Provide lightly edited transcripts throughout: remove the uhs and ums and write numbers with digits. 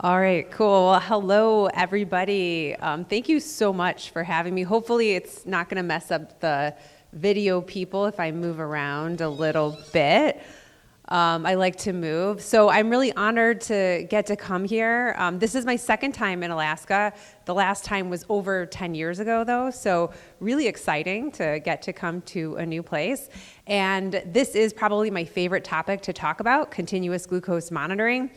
All right, cool. Well, hello, everybody. Thank you so much for having me. Hopefully it's not going to mess up the video people if I move around a little bit. I like to move. So I'm really honored to get to come here. This is my second time in Alaska. The last time was over 10 years ago, though, so really exciting to get to come to a new place. And this is probably my favorite topic to talk about, continuous glucose monitoring.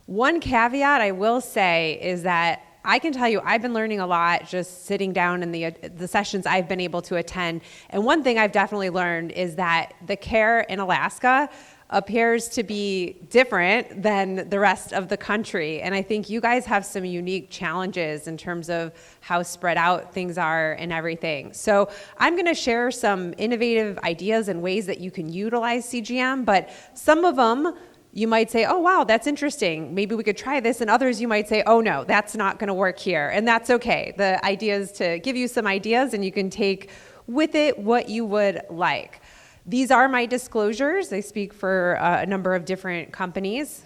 One caveat I will say is that I can tell you I've been learning a lot just sitting down in the sessions I've been able to attend. And one thing I've definitely learned is that the care in Alaska appears to be different than the rest of the country. And I think you guys have some unique challenges in terms of how spread out things are and everything. So I'm going to share some innovative ideas and ways that you can utilize CGM, but some of them you might say, oh, wow, that's interesting. Maybe we could try this. And others you might say, oh, no, that's not going to work here. And that's okay. The idea is to give you some ideas and you can take with it what you would like. These are my disclosures. They speak for a number of different companies.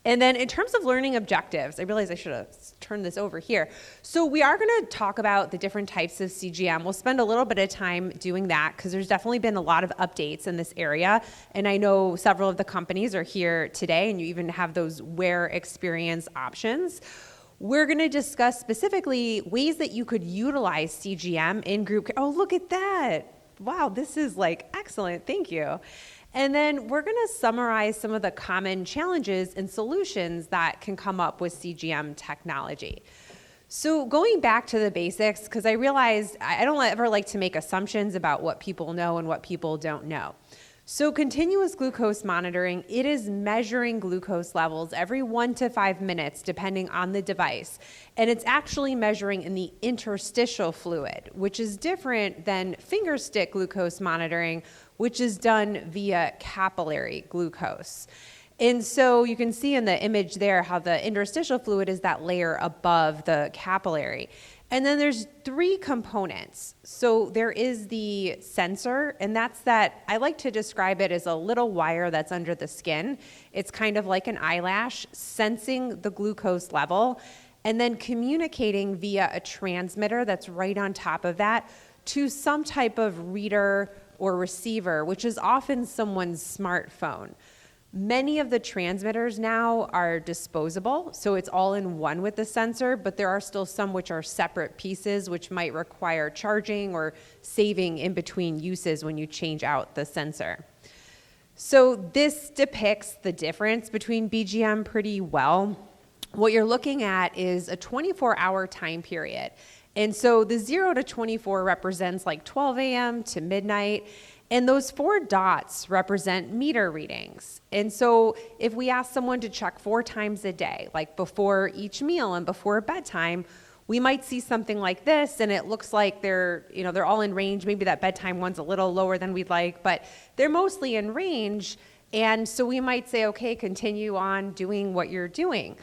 And then in terms of learning objectives, I realize I should have turned this over here. So we are going to talk about the different types of CGM. We'll spend a little bit of time doing that because there's definitely been a lot of updates in this area. And I know several of the companies are here today, and you even have those wear experience options. We're going to discuss specifically ways that you could utilize CGM in group care. Oh, look at that. Wow, this is like excellent. Thank you. And then we're going to summarize some of the common challenges and solutions that can come up with CGM technology. So going back to the basics, because I realized I don't ever like to make assumptions about what people know and what people don't know. So continuous glucose monitoring, it is measuring glucose levels every 1 to 5 minutes depending on the device. And it's actually measuring in the interstitial fluid, which is different than finger stick glucose monitoring, which is done via capillary glucose. And so you can see in the image there how the interstitial fluid is that layer above the capillary. And then there's 3 components. So there is the sensor, and that's that, I like to describe it as a little wire that's under the skin. It's kind of like an eyelash, sensing the glucose level, and then communicating via a transmitter that's right on top of that to some type of reader or receiver, which is often someone's smartphone. Many of the transmitters now are disposable, so it's all in one with the sensor, but there are still some which are separate pieces, which might require charging or saving in between uses when you change out the sensor. So this depicts the difference between BGM pretty well. What you're looking at is a 24-hour time period. And so the 0 to 24 represents like 12 a.m. to midnight. And those 4 dots represent meter readings. And so if we ask someone to check 4 times a day, like before each meal and before bedtime, we might see something like this, and it looks like they're all in range. Maybe that bedtime one's a little lower than we'd like, but they're mostly in range. And so we might say, okay, continue on doing what you're doing.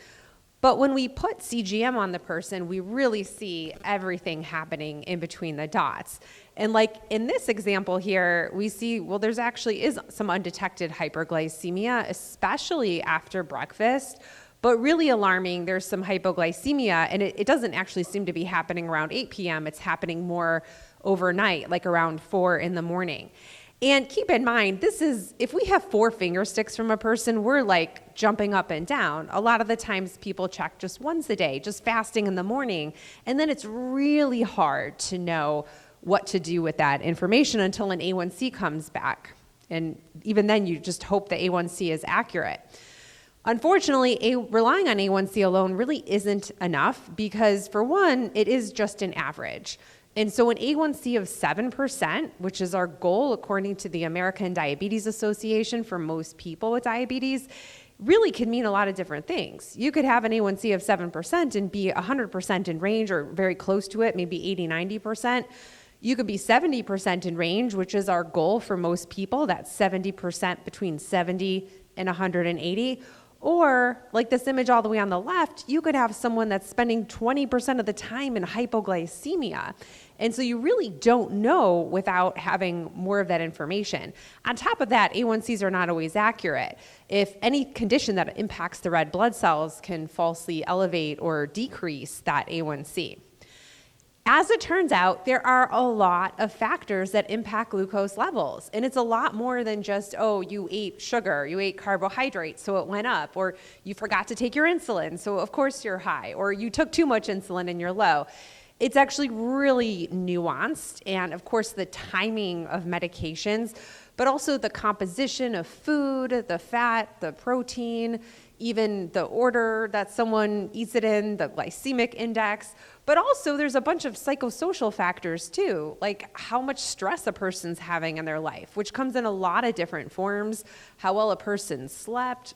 But when we put CGM on the person, we really see everything happening in between the dots. And like in this example here, we see, well, there's actually is some undetected hyperglycemia, especially after breakfast. But really alarming, there's some hypoglycemia, and it doesn't actually seem to be happening around 8 p.m. It's happening more overnight, like around 4 in the morning. And keep in mind, this is, if we have 4 finger sticks from a person, we're like jumping up and down. A lot of the times people check just once a day, just fasting in the morning. And then it's really hard to know what to do with that information until an A1C comes back. And even then you just hope the A1C is accurate. Unfortunately, relying on A1C alone really isn't enough because for one, it is just an average. And so an A1C of 7%, which is our goal according to the American Diabetes Association for most people with diabetes, really can mean a lot of different things. You could have an A1C of 7% and be 100% in range or very close to it, maybe 80, 90%. You could be 70% in range, which is our goal for most people. That's 70% between 70 and 180. Or, like this image all the way on the left, you could have someone that's spending 20% of the time in hypoglycemia. And so you really don't know without having more of that information. On top of that, A1Cs are not always accurate. If any condition that impacts the red blood cells can falsely elevate or decrease that A1C. As it turns out, there are a lot of factors that impact glucose levels. And it's a lot more than just, oh, you ate sugar, you ate carbohydrates, so it went up, or you forgot to take your insulin, so of course you're high, or you took too much insulin and you're low. It's actually really nuanced, and of course the timing of medications, but also the composition of food, the fat, the protein, even the order that someone eats it in, the glycemic index. But also there's a bunch of psychosocial factors too, like how much stress a person's having in their life, which comes in a lot of different forms, how well a person slept,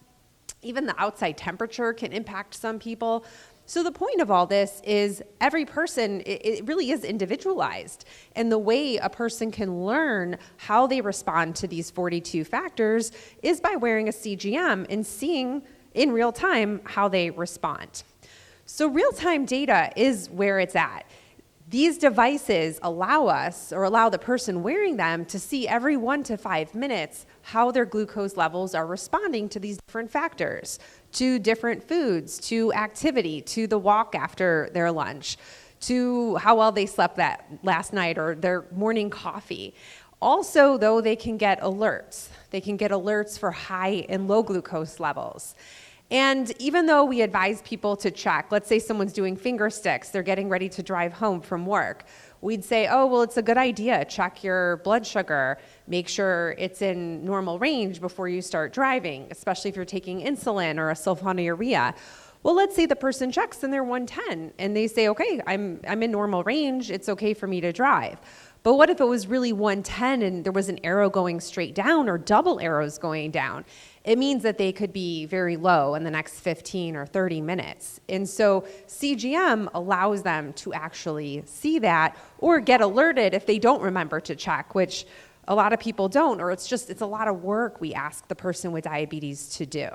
even the outside temperature can impact some people. So the point of all this is every person, it really is individualized. And the way a person can learn how they respond to these 42 factors is by wearing a CGM and seeing in real time how they respond. So real-time data is where it's at. These devices allow us, or allow the person wearing them, to see every 1 to 5 minutes how their glucose levels are responding to these different factors, to different foods, to activity, to the walk after their lunch, to how well they slept that last night or their morning coffee. Also, though, they can get alerts. They can get alerts for high and low glucose levels. And even though we advise people to check, let's say someone's doing finger sticks, they're getting ready to drive home from work, we'd say, oh, well, it's a good idea. Check your blood sugar. Make sure it's in normal range before you start driving, especially if you're taking insulin or a sulfonylurea. Well, let's say the person checks and they're 110 and they say, okay, I'm in normal range. It's okay for me to drive. But what if it was really 110 and there was an arrow going straight down or double arrows going down? It means that they could be very low in the next 15 or 30 minutes. And so CGM allows them to actually see that or get alerted if they don't remember to check, which a lot of people don't, or it's a lot of work we ask the person with diabetes to do.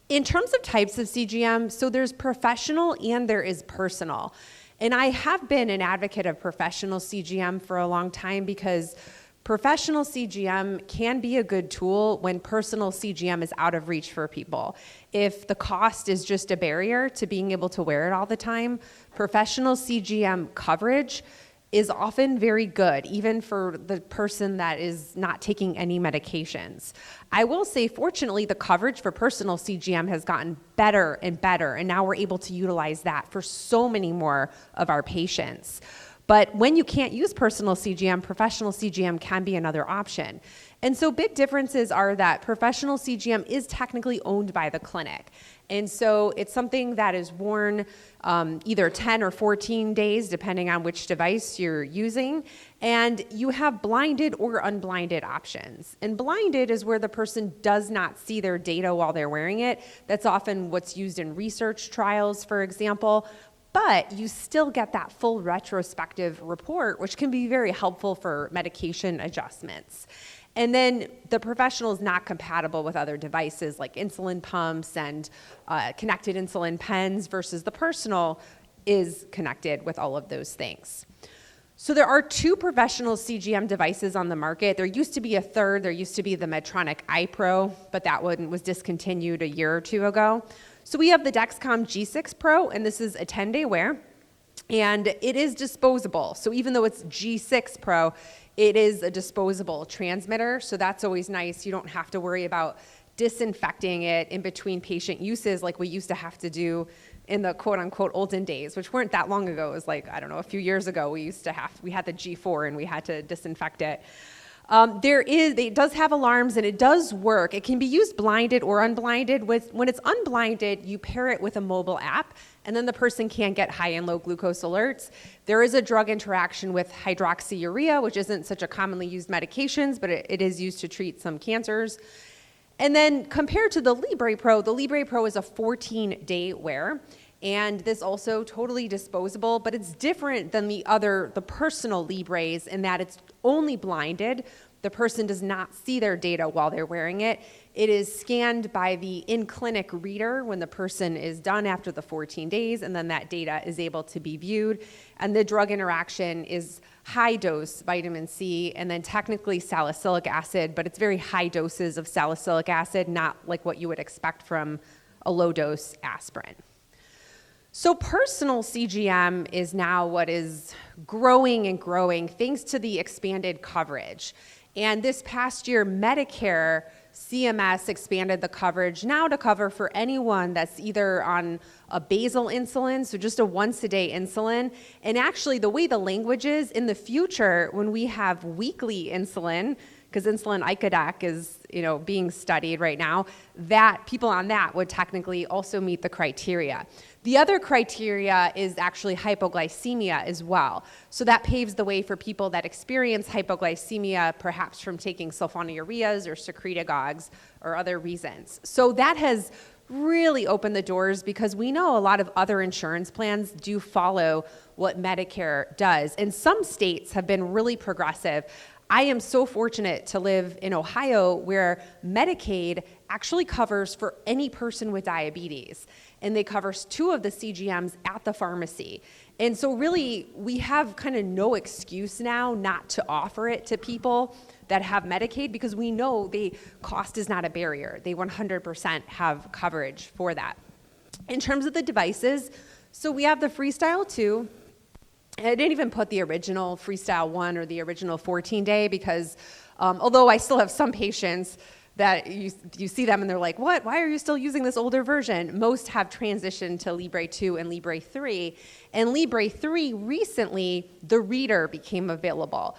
In terms of types of CGM, so there's professional and there is personal. And I have been an advocate of professional CGM for a long time because professional CGM can be a good tool when personal CGM is out of reach for people. If the cost is just a barrier to being able to wear it all the time, professional CGM coverage is often very good, even for the person that is not taking any medications. I will say, fortunately, the coverage for personal CGM has gotten better, and now we're able to utilize that for so many more of our patients. But when you can't use personal CGM, professional CGM can be another option. And so big differences are that professional CGM is technically owned by the clinic. And so it's something that is worn either 10 or 14 days, depending on which device you're using. And you have blinded or unblinded options. And blinded is where the person does not see their data while they're wearing it. That's often what's used in research trials, for example. But you still get that full retrospective report, which can be very helpful for medication adjustments. And then the professional is not compatible with other devices like insulin pumps and connected insulin pens versus the personal is connected with all of those things. So there are 2 professional CGM devices on the market. There used to be a third. There used to be the Medtronic iPro, but that one was discontinued a year or 2 ago. So we have the Dexcom G6 Pro, and this is a 10-day wear, and it is disposable. So even though it's G6 Pro, it is a disposable transmitter, so that's always nice. You don't have to worry about disinfecting it in between patient uses like we used to have to do in the quote-unquote olden days, which weren't that long ago. It was like, I don't know, a few years ago, we had the G4 and we had to disinfect it. It does have alarms and it does work. It can be used blinded or unblinded. When it's unblinded, you pair it with a mobile app and then the person can get high and low glucose alerts. There is a drug interaction with hydroxyurea, which isn't such a commonly used medications, but it is used to treat some cancers. And then compared to the Libre Pro is a 14-day wear. And this also totally disposable, but it's different than the personal Libres in that it's only blinded, The person does not see their data while they're wearing it. It is scanned by the in-clinic reader when the person is done after the 14 days, and then that data is able to be viewed. And the drug interaction is high-dose vitamin C, and then technically salicylic acid, but it's very high doses of salicylic acid, not like what you would expect from a low-dose aspirin. So personal CGM is now what is growing and growing thanks to the expanded coverage. And this past year, Medicare, CMS expanded the coverage now to cover for anyone that's either on a basal insulin, so just a once-a-day insulin. And actually, the way the language is, in the future, when we have weekly insulin, because insulin icodec is being studied right now, that people on that would technically also meet the criteria. The other criteria is actually hypoglycemia as well. So that paves the way for people that experience hypoglycemia, perhaps from taking sulfonylureas or secretagogues or other reasons. So that has really opened the doors because we know a lot of other insurance plans do follow what Medicare does. And some states have been really progressive. I am so fortunate to live in Ohio where Medicaid actually covers for any person with diabetes. And they cover 2 of the CGMs at the pharmacy. And so really, we have kind of no excuse now not to offer it to people that have Medicaid because we know the cost is not a barrier. They 100% have coverage for that. In terms of the devices, so we have the Freestyle 2. I didn't even put the original Freestyle 1 or the original 14-day because although I still have some patients that you see them and they're like, what? Why are you still using this older version? Most have transitioned to Libre 2 and Libre 3. And Libre 3, recently, the reader became available.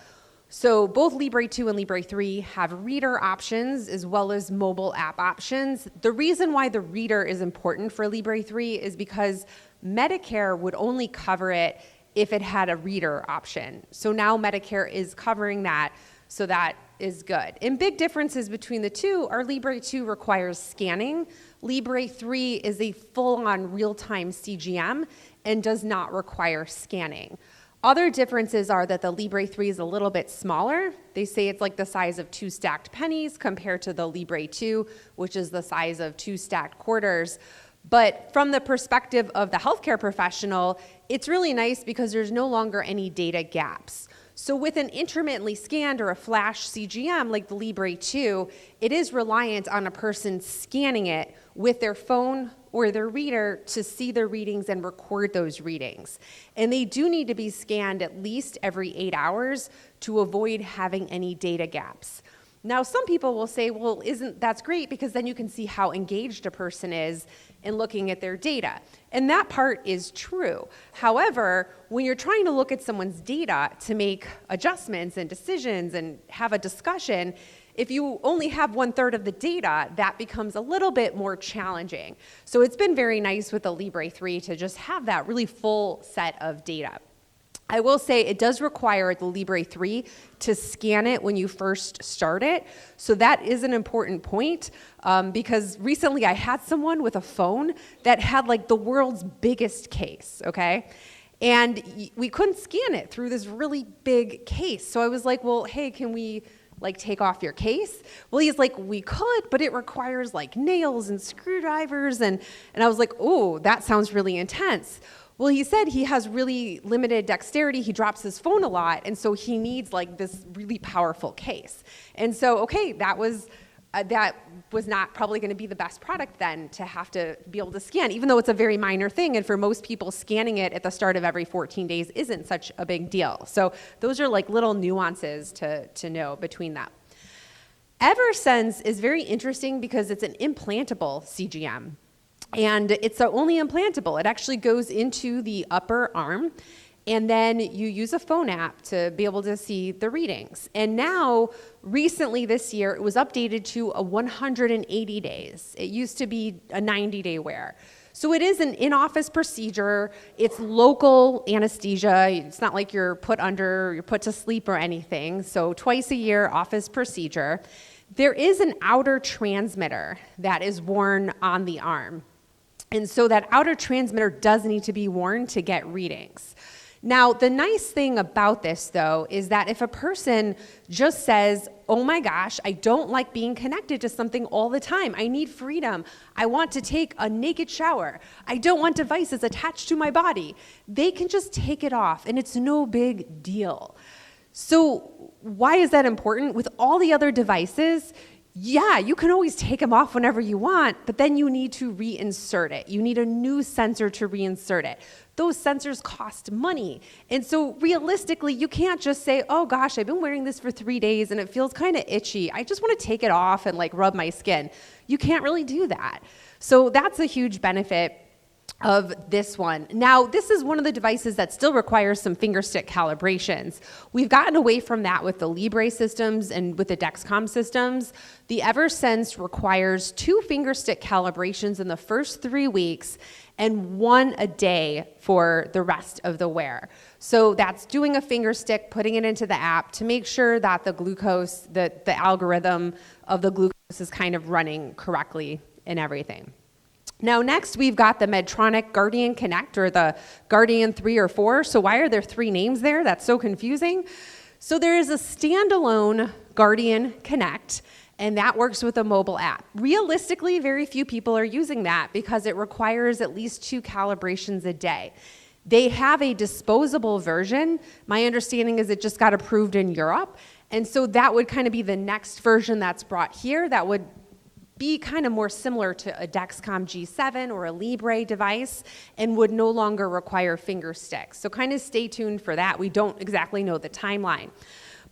So both Libre 2 and Libre 3 have reader options as well as mobile app options. The reason why the reader is important for Libre 3 is because Medicare would only cover it if it had a reader option. So now Medicare is covering that, so that is good. And big differences between the two are Libre 2 requires scanning. Libre 3 is a full-on real-time CGM and does not require scanning. Other differences are that the Libre 3 is a little bit smaller. They say it's like the size of 2 stacked pennies compared to the Libre 2, which is the size of 2 stacked quarters. But from the perspective of the healthcare professional, it's really nice because there's no longer any data gaps. So with an intermittently scanned or a flash CGM like the Libre 2, it is reliant on a person scanning it with their phone or their reader to see the readings and record those readings. And they do need to be scanned at least every 8 hours to avoid having any data gaps. Now, some people will say, well, that's great because then you can see how engaged a person is in looking at their data. And that part is true. However, when you're trying to look at someone's data to make adjustments and decisions and have a discussion, if you only have 1/3 of the data, that becomes a little bit more challenging. So it's been very nice with the Libre 3 to just have that really full set of data. I will say it does require the Libre 3 to scan it when you first start it. So that is an important point because recently I had someone with a phone that had like the world's biggest case, okay? And we couldn't scan it through this really big case. So I was like, well, hey, can we like take off your case? Well, he's like, we could, but it requires like nails and screwdrivers. And I was like, oh, that sounds really intense. Well, he said he has really limited dexterity. He drops his phone a lot, and so he needs like this really powerful case. And so, okay, that was not probably going to be the best product then to have to be able to scan, even though it's a very minor thing. And for most people, scanning it at the start of every 14 days isn't such a big deal. So those are like little nuances to know between that. Eversense is very interesting because it's an implantable CGM. And it's only implantable. It actually goes into the upper arm, and then you use a phone app to be able to see the readings. And now, recently this year, it was updated to a 180 days. It used to be a 90-day wear. So it is an in-office procedure. It's local anesthesia. It's not like you're put to sleep or anything. So twice a year, office procedure. There is an outer transmitter that is worn on the arm. And so that outer transmitter does need to be worn to get readings. Now, the nice thing about this, though, is that if a person just says, oh my gosh, I don't like being connected to something all the time. I need freedom. I want to take a naked shower. I don't want devices attached to my body. They can just take it off, and it's no big deal. So why is that important? With all the other devices, yeah, you can always take them off whenever you want, but then you need to reinsert it. You need a new sensor to reinsert it. Those sensors cost money. And so realistically, you can't just say, oh gosh, I've been wearing this for 3 days and it feels kind of itchy. I just want to take it off and like rub my skin. You can't really do that. So that's a huge benefit of this one. Now, this is one of the devices that still requires some finger stick calibrations. We've gotten away from that with the Libre systems and with the Dexcom systems. The Eversense requires 2 finger stick calibrations in the first 3 weeks and 1 a day for the rest of the wear. So that's doing a finger stick, putting it into the app to make sure that the glucose, the algorithm of the glucose is kind of running correctly and everything. Now next, we've got the Medtronic Guardian Connect, or the Guardian 3 or 4. So why are there 3 names there? That's so confusing. So there is a standalone Guardian Connect, and that works with a mobile app. Realistically, very few people are using that because it requires at least 2 calibrations a day. They have a disposable version. My understanding is it just got approved in Europe. And so that would kind of be the next version that's brought here that would be kind of more similar to a Dexcom G7 or a Libre device and would no longer require finger sticks. So kind of stay tuned for that. We don't exactly know the timeline.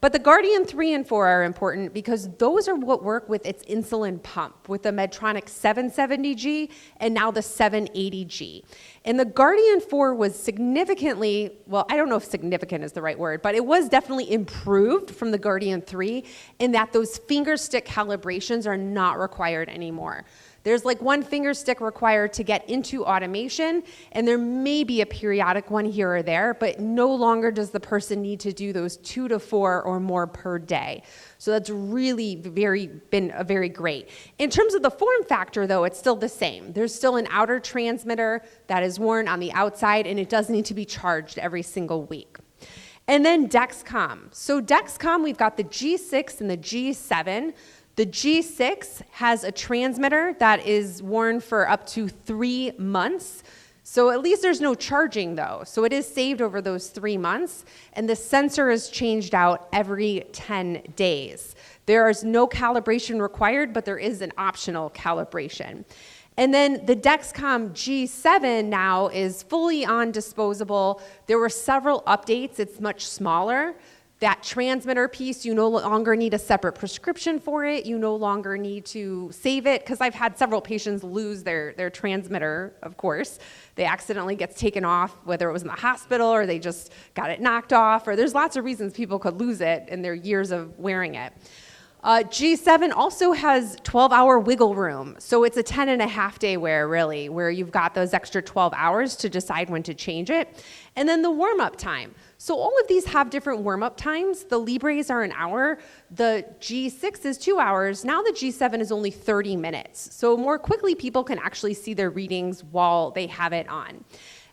But the Guardian 3 and 4 are important because those are what work with its insulin pump, with the Medtronic 770G and now the 780G. And the Guardian 4 was significantly, well, I don't know if significant is the right word, but it was definitely improved from the Guardian 3 in that those finger stick calibrations are not required anymore. There's like 1 finger stick required to get into automation, and there may be a periodic one here or there, but no longer does the person need to do those 2 to 4 or more per day. So that's really been very great. In terms of the form factor, though, it's still the same. There's still an outer transmitter that is worn on the outside, and it does need to be charged every single week. And then Dexcom. So Dexcom, we've got the G6 and the G7. The G6 has a transmitter that is worn for up to 3 months. So at least there's no charging though. So it is saved over those 3 months, and the sensor is changed out every 10 days. There is no calibration required, but there is an optional calibration. And then the Dexcom G7 now is fully on disposable. There were several updates. It's much smaller. That transmitter piece, you no longer need a separate prescription for it. You no longer need to save it, because I've had several patients lose their transmitter, of course. They accidentally gets taken off, whether it was in the hospital or they just got it knocked off, or there's lots of reasons people could lose it in their years of wearing it. G7 also has 12-hour wiggle room. So it's a 10.5 day wear, really, where you've got those extra 12 hours to decide when to change it. And then the warm-up time. So all of these have different warm-up times. The Libres are an hour. The G6 is 2 hours. Now the G7 is only 30 minutes. So more quickly, people can actually see their readings while they have it on.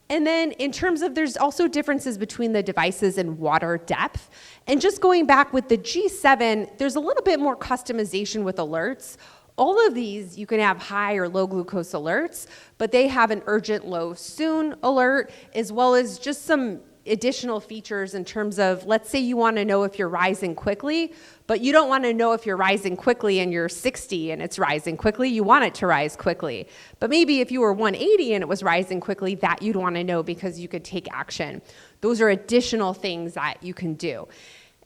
And then in terms of, there's also differences between the devices in water depth. And just going back with the G7, there's a little bit more customization with alerts. All of these, you can have high or low glucose alerts, but they have an urgent low soon alert, as well as just some additional features in terms of, let's say you want to know if you're rising quickly, but you don't want to know if you're rising quickly and you're 60 and it's rising quickly. You want it to rise quickly. But maybe if you were 180 and it was rising quickly, that you'd want to know because you could take action. Those are additional things that you can do.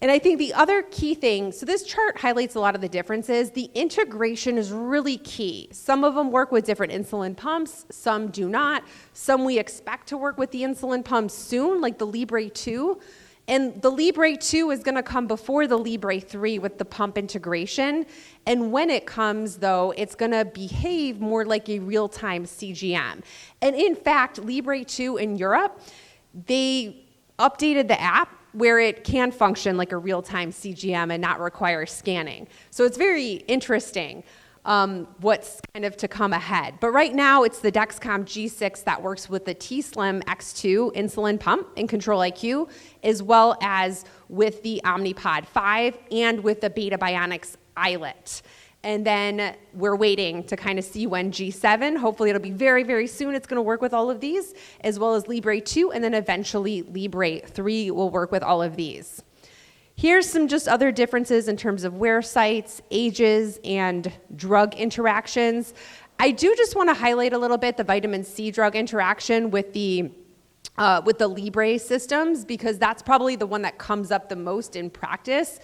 And I think the other key thing, so this chart highlights a lot of the differences. The integration is really key. Some of them work with different insulin pumps, some do not. Some we expect to work with the insulin pumps soon, like the Libre 2. And the Libre 2 is gonna come before the Libre 3 with the pump integration. And when it comes, though, it's gonna behave more like a real-time CGM. And in fact, Libre 2 in Europe, they updated the app where it can function like a real-time CGM and not require scanning. So it's very interesting. what's kind of to come ahead. But right now, it's the Dexcom G6 that works with the t:slim X2 insulin pump and Control-IQ, as well as with the Omnipod 5 and with the Beta Bionics iLet. And then we're waiting to kind of see when G7, hopefully it'll be very, very soon, it's going to work with all of these, as well as Libre 2, and then eventually Libre 3 will work with all of these. Here's some just other differences in terms of wear sites, ages, and drug interactions. I do just want to highlight a little bit the vitamin C drug interaction with the Libre systems, because that's probably the one that comes up the most in practice.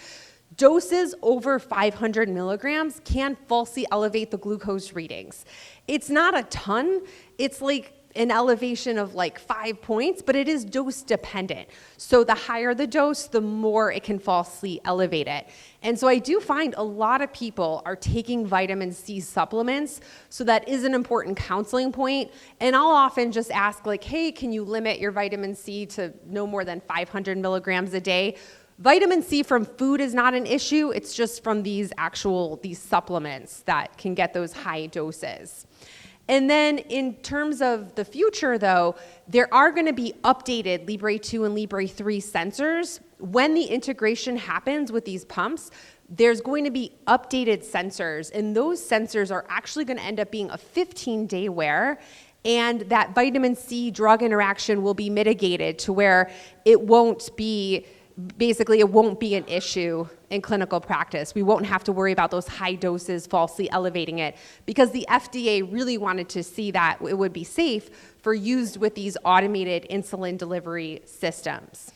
Doses over 500 milligrams can falsely elevate the glucose readings. It's not a ton. It's like an elevation of like 5 points, but it is dose dependent. So the higher the dose, the more it can falsely elevate it. And so I do find a lot of people are taking vitamin C supplements, so that is an important counseling point. And I'll often just ask like, hey, can you limit your vitamin C to no more than 500 milligrams a day? Vitamin C from food is not an issue. It's just from these supplements that can get those high doses. And then in terms of the future, though, there are going to be updated Libre 2 and Libre 3 sensors. When the integration happens with these pumps, there's going to be updated sensors, and those sensors are actually going to end up being a 15-day wear, and that vitamin C drug interaction will be mitigated to where it won't be an issue in clinical practice. We won't have to worry about those high doses falsely elevating it, because the FDA really wanted to see that it would be safe for use with these automated insulin delivery systems.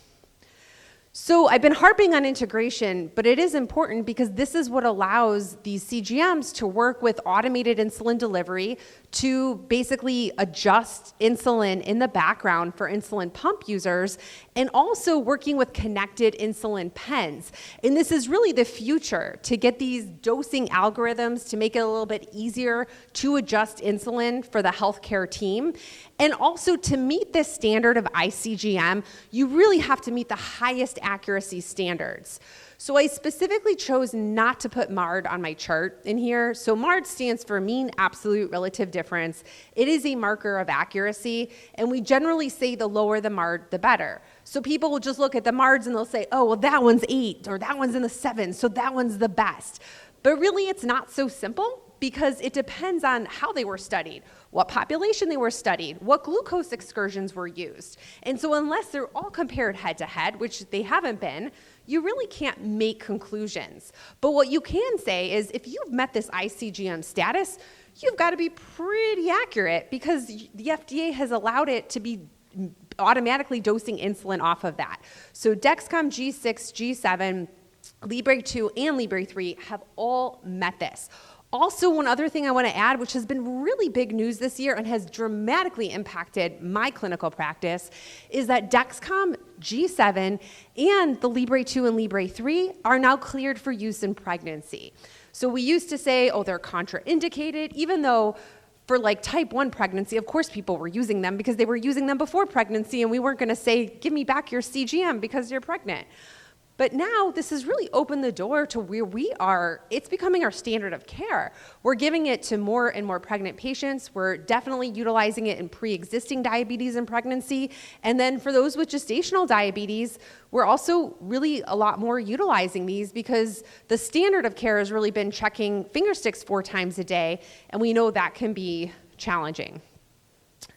So I've been harping on integration, but it is important because this is what allows these CGMs to work with automated insulin delivery to basically adjust insulin in the background for insulin pump users, and also working with connected insulin pens. And this is really the future, to get these dosing algorithms to make it a little bit easier to adjust insulin for the healthcare team. And also, to meet this standard of iCGM, you really have to meet the highest accuracy standards. So I specifically chose not to put MARD on my chart in here. So MARD stands for mean absolute relative difference. It is a marker of accuracy, and we generally say the lower the MARD, the better. So people will just look at the MARDs and they'll say, oh, well, that one's 8, or that one's in the 7, so that one's the best. But really, it's not so simple, because it depends on how they were studied, what population they were studied, what glucose excursions were used. And so unless they're all compared head to head, which they haven't been, you really can't make conclusions. But what you can say is, if you've met this iCGM status, you've got to be pretty accurate, because the FDA has allowed it to be automatically dosing insulin off of that. So Dexcom G6, G7, Libre 2, and Libre 3 have all met this. Also, one other thing I want to add, which has been really big news this year and has dramatically impacted my clinical practice, is that Dexcom G7 and the Libre 2 and Libre 3 are now cleared for use in pregnancy. So we used to say, oh, they're contraindicated, even though for like type 1 pregnancy, of course people were using them because they were using them before pregnancy, and we weren't going to say, give me back your CGM because you're pregnant. But now this has really opened the door to where we are. It's becoming our standard of care. We're giving it to more and more pregnant patients. We're definitely utilizing it in pre-existing diabetes and pregnancy. And then for those with gestational diabetes, we're also really a lot more utilizing these, because the standard of care has really been checking finger sticks 4 times a day, and we know that can be challenging.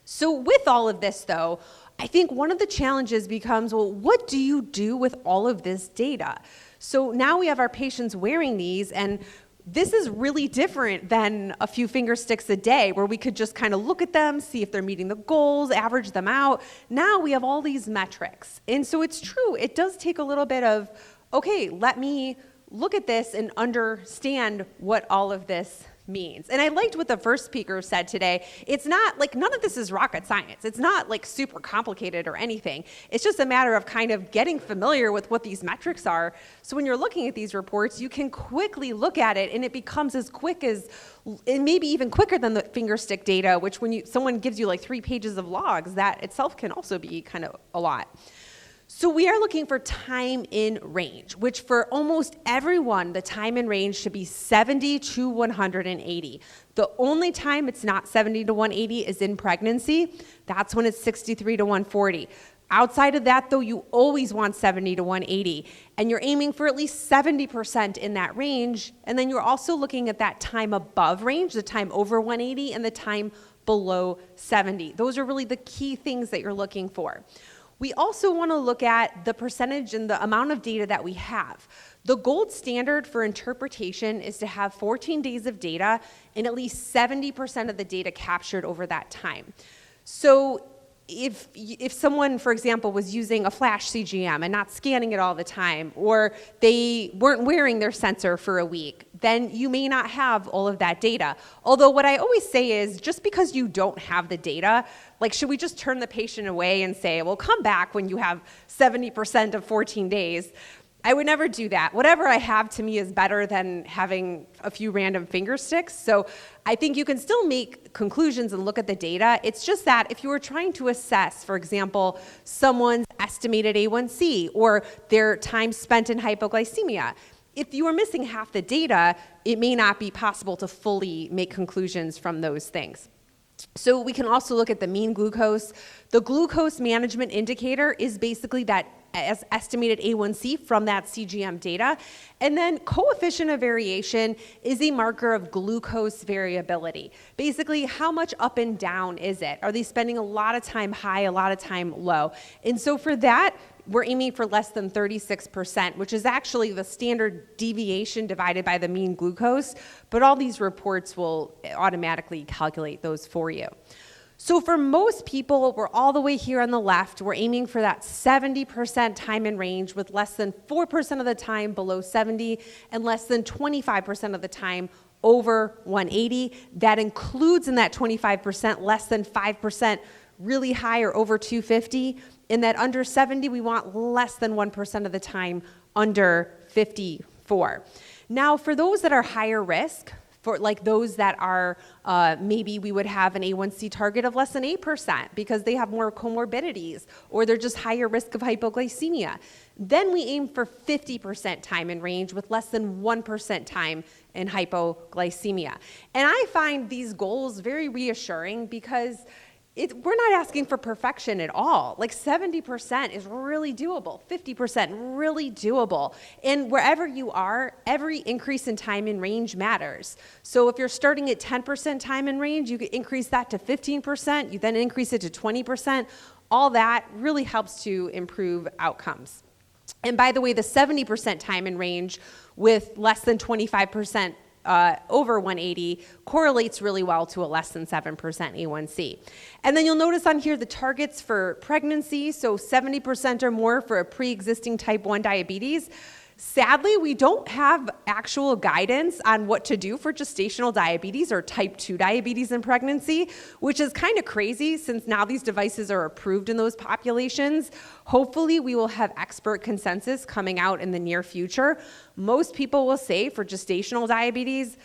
So with all of this, though, I think one of the challenges becomes, well, what do you do with all of this data? So now we have our patients wearing these, and this is really different than a few finger sticks a day where we could just kind of look at them, see if they're meeting the goals, average them out. Now we have all these metrics. And so it's true, it does take a little bit of, okay, let me look at this and understand what all of this means. And I liked what the first speaker said today. It's not like, none of this is rocket science. It's not like super complicated or anything. It's just a matter of kind of getting familiar with what these metrics are. So when you're looking at these reports, you can quickly look at it, and it becomes as quick as, and maybe even quicker than the finger stick data, which when someone gives you like 3 pages of logs, that itself can also be kind of a lot. So we are looking for time in range, which for almost everyone, the time in range should be 70 to 180. The only time it's not 70 to 180 is in pregnancy. That's when it's 63 to 140. Outside of that, though, you always want 70 to 180, and you're aiming for at least 70% in that range, and then you're also looking at that time above range, the time over 180, and the time below 70. Those are really the key things that you're looking for. We also want to look at the percentage and the amount of data that we have. The gold standard for interpretation is to have 14 days of data and at least 70% of the data captured over that time. So if someone, for example, was using a flash CGM and not scanning it all the time, or they weren't wearing their sensor for a week, then you may not have all of that data. Although what I always say is, just because you don't have the data, like, should we just turn the patient away and say, well, come back when you have 70% of 14 days? I would never do that. Whatever I have, to me, is better than having a few random finger sticks. So I think you can still make conclusions and look at the data. It's just that if you were trying to assess, for example, someone's estimated A1C or their time spent in hypoglycemia, if you were missing half the data, it may not be possible to fully make conclusions from those things. So we can also look at the mean glucose. The glucose management indicator is basically that as estimated A1C from that CGM data. And then coefficient of variation is a marker of glucose variability. Basically, how much up and down is it? Are they spending a lot of time high, a lot of time low? And so for that, we're aiming for less than 36%, which is actually the standard deviation divided by the mean glucose, but all these reports will automatically calculate those for you. So for most people, we're all the way here on the left. We're aiming for that 70% time in range with less than 4% of the time below 70 and less than 25% of the time over 180. That includes in that 25% less than 5% really high or over 250. In that under 70, we want less than 1% of the time under 54. Now, for those that are higher risk, for like those that are, maybe we would have an A1C target of less than 8% because they have more comorbidities or they're just higher risk of hypoglycemia. Then we aim for 50% time in range with less than 1% time in hypoglycemia. And I find these goals very reassuring because we're not asking for perfection at all. Like 70% is really doable, 50% really doable. And wherever you are, every increase in time in range matters. So if you're starting at 10% time in range, you can increase that to 15%, you then increase it to 20%. All that really helps to improve outcomes. And by the way, the 70% time in range with less than 25% over 180 correlates really well to a less than 7% A1C. And then you'll notice on here the targets for pregnancy, so 70% or more for a pre-existing type 1 diabetes. Sadly, we don't have actual guidance on what to do for gestational diabetes or type 2 diabetes in pregnancy, which is kind of crazy since now these devices are approved in those populations. Hopefully, we will have expert consensus coming out in the near future. Most people will say for gestational diabetes,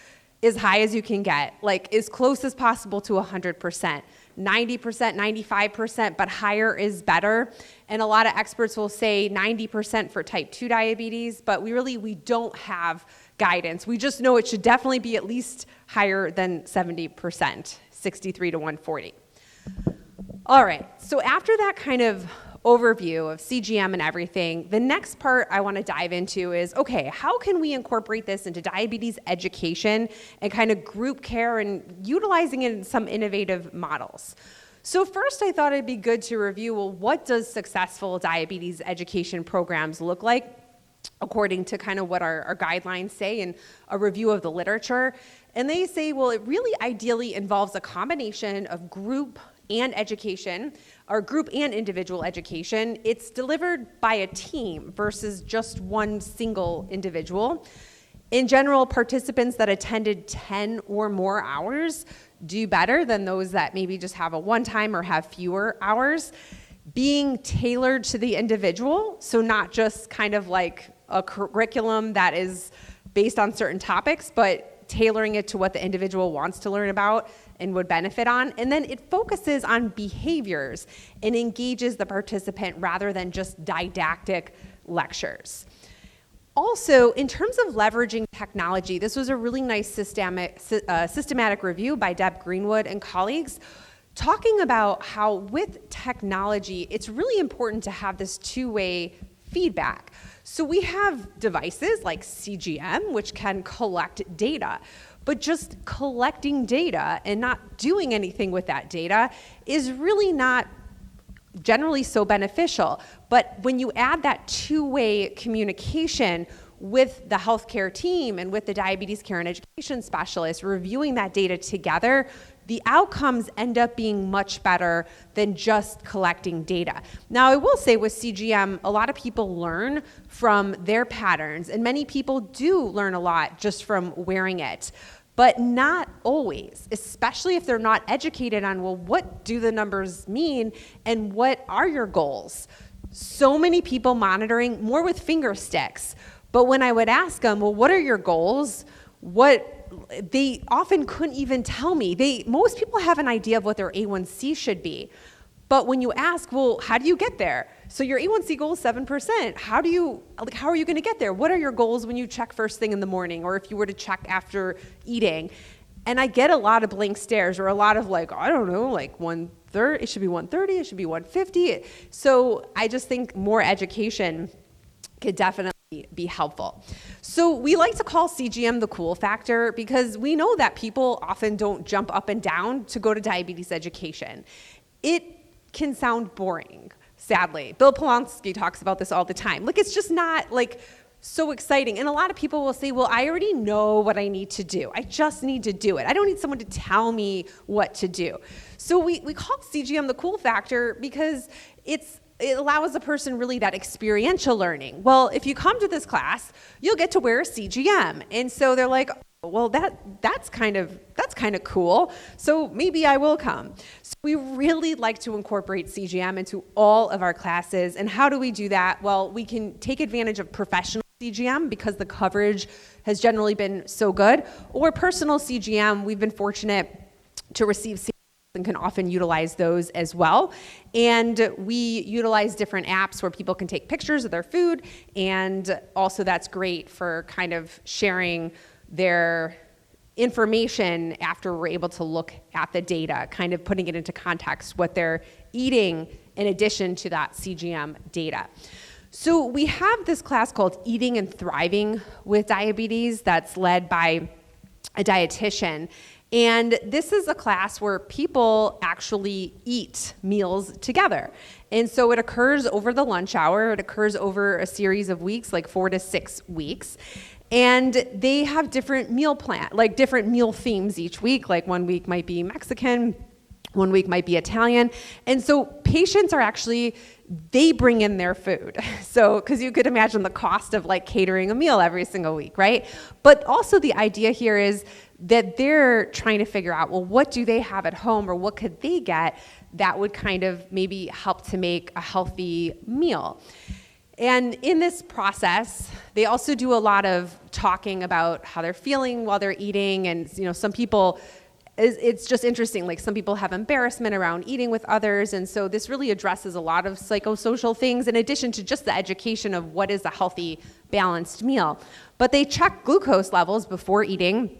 as high as you can get, like as close as possible to 100%. 90%, 95%, but higher is better. And a lot of experts will say 90% for type 2 diabetes, but we don't have guidance. We just know it should definitely be at least higher than 70%, 63 to 140. All right, so after that kind of overview of CGM and everything, the next part I want to dive into is, okay, how can we incorporate this into diabetes education and kind of group care and utilizing it in some innovative models? So first, I thought it'd be good to review, well, what does successful diabetes education programs look like according to kind of what our guidelines say and a review of the literature. And they say, well, it really ideally involves a combination of group and education, or group and individual education. It's delivered by a team versus just one single individual. In general, participants that attended 10 or more hours do better than those that maybe just have a one-time or have fewer hours. Being tailored to the individual, so not just kind of like a curriculum that is based on certain topics, but tailoring it to what the individual wants to learn about and would benefit on. And then it focuses on behaviors and engages the participant rather than just didactic lectures. Also, in terms of leveraging technology, this was a really nice systematic review by Deb Greenwood and colleagues, talking about how with technology, it's really important to have this two-way feedback. So we have devices like CGM, which can collect data, but just collecting data and not doing anything with that data is really not generally so beneficial. But when you add that two-way communication with the healthcare team and with the diabetes care and education specialists reviewing that data together, the outcomes end up being much better than just collecting data. Now, I will say with CGM, a lot of people learn from their patterns, and many people do learn a lot just from wearing it. But not always, especially if they're not educated on, well, what do the numbers mean and what are your goals? So many people monitoring more with finger sticks. But when I would ask them, well, what are your goals? They often couldn't even tell me. Most people have an idea of what their A1C should be. But when you ask, well, how do you get there? So your A1C goal is 7%. How are you going to get there? What are your goals when you check first thing in the morning, or if you were to check after eating? And I get a lot of blank stares, or a lot of like, I don't know, like 130, it should be 130, it should be 150. So I just think more education could definitely be helpful. So we like to call CGM the cool factor because we know that people often don't jump up and down to go to diabetes education. It can sound boring, sadly. Bill Polonsky talks about this all the time. Like, it's just not like so exciting. And a lot of people will say, well, I already know what I need to do. I just need to do it. I don't need someone to tell me what to do. So we call CGM the cool factor because it allows a person really that experiential learning. Well, if you come to this class, you'll get to wear a CGM. And so they're like, well, that's kind of cool. So maybe I will come. So we really like to incorporate CGM into all of our classes. And how do we do that? Well, we can take advantage of professional CGM because the coverage has generally been so good, or personal CGM. We've been fortunate to receive and can often utilize those as well. And we utilize different apps where people can take pictures of their food, and also that's great for kind of sharing their information after we're able to look at the data, kind of putting it into context, what they're eating in addition to that CGM data. So we have this class called Eating and Thriving with Diabetes that's led by a dietitian. And this is a class where people actually eat meals together. And so it occurs over the lunch hour. It occurs over a series of weeks, like 4 to 6 weeks. And they have different meal different meal themes each week. Like 1 week might be Mexican, 1 week might be Italian. And so patients are actually, they bring in their food. So, because you could imagine the cost of like catering a meal every single week, right? But also the idea here is that they're trying to figure out, well, what do they have at home, or what could they get that would kind of maybe help to make a healthy meal? And in this process, they also do a lot of talking about how they're feeling while they're eating. And, some people, it's just interesting, like some people have embarrassment around eating with others. And so this really addresses a lot of psychosocial things in addition to just the education of what is a healthy, balanced meal. But they check glucose levels before eating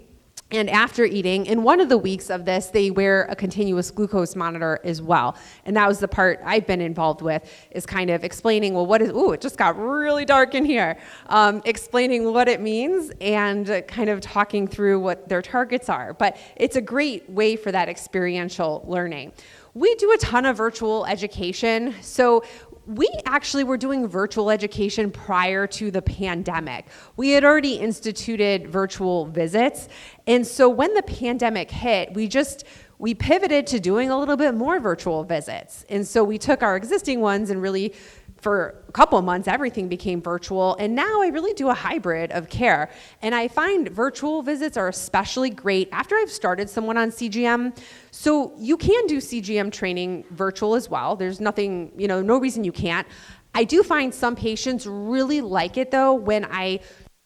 and after eating. In one of the weeks of this, they wear a continuous glucose monitor as well. And that was the part I've been involved with, is kind of explaining, well, it just got really dark in here. Explaining what it means and kind of talking through what their targets are. But it's a great way for that experiential learning. We do a ton of virtual education. So we actually were doing virtual education prior to the pandemic. We had already instituted virtual visits. And so when the pandemic hit, we pivoted to doing a little bit more virtual visits. And so we took our existing ones and really, for a couple of months, everything became virtual. And now I really do a hybrid of care. And I find virtual visits are especially great after I've started someone on CGM. So you can do CGM training virtual as well. There's nothing, no reason you can't. I do find some patients really like it though when I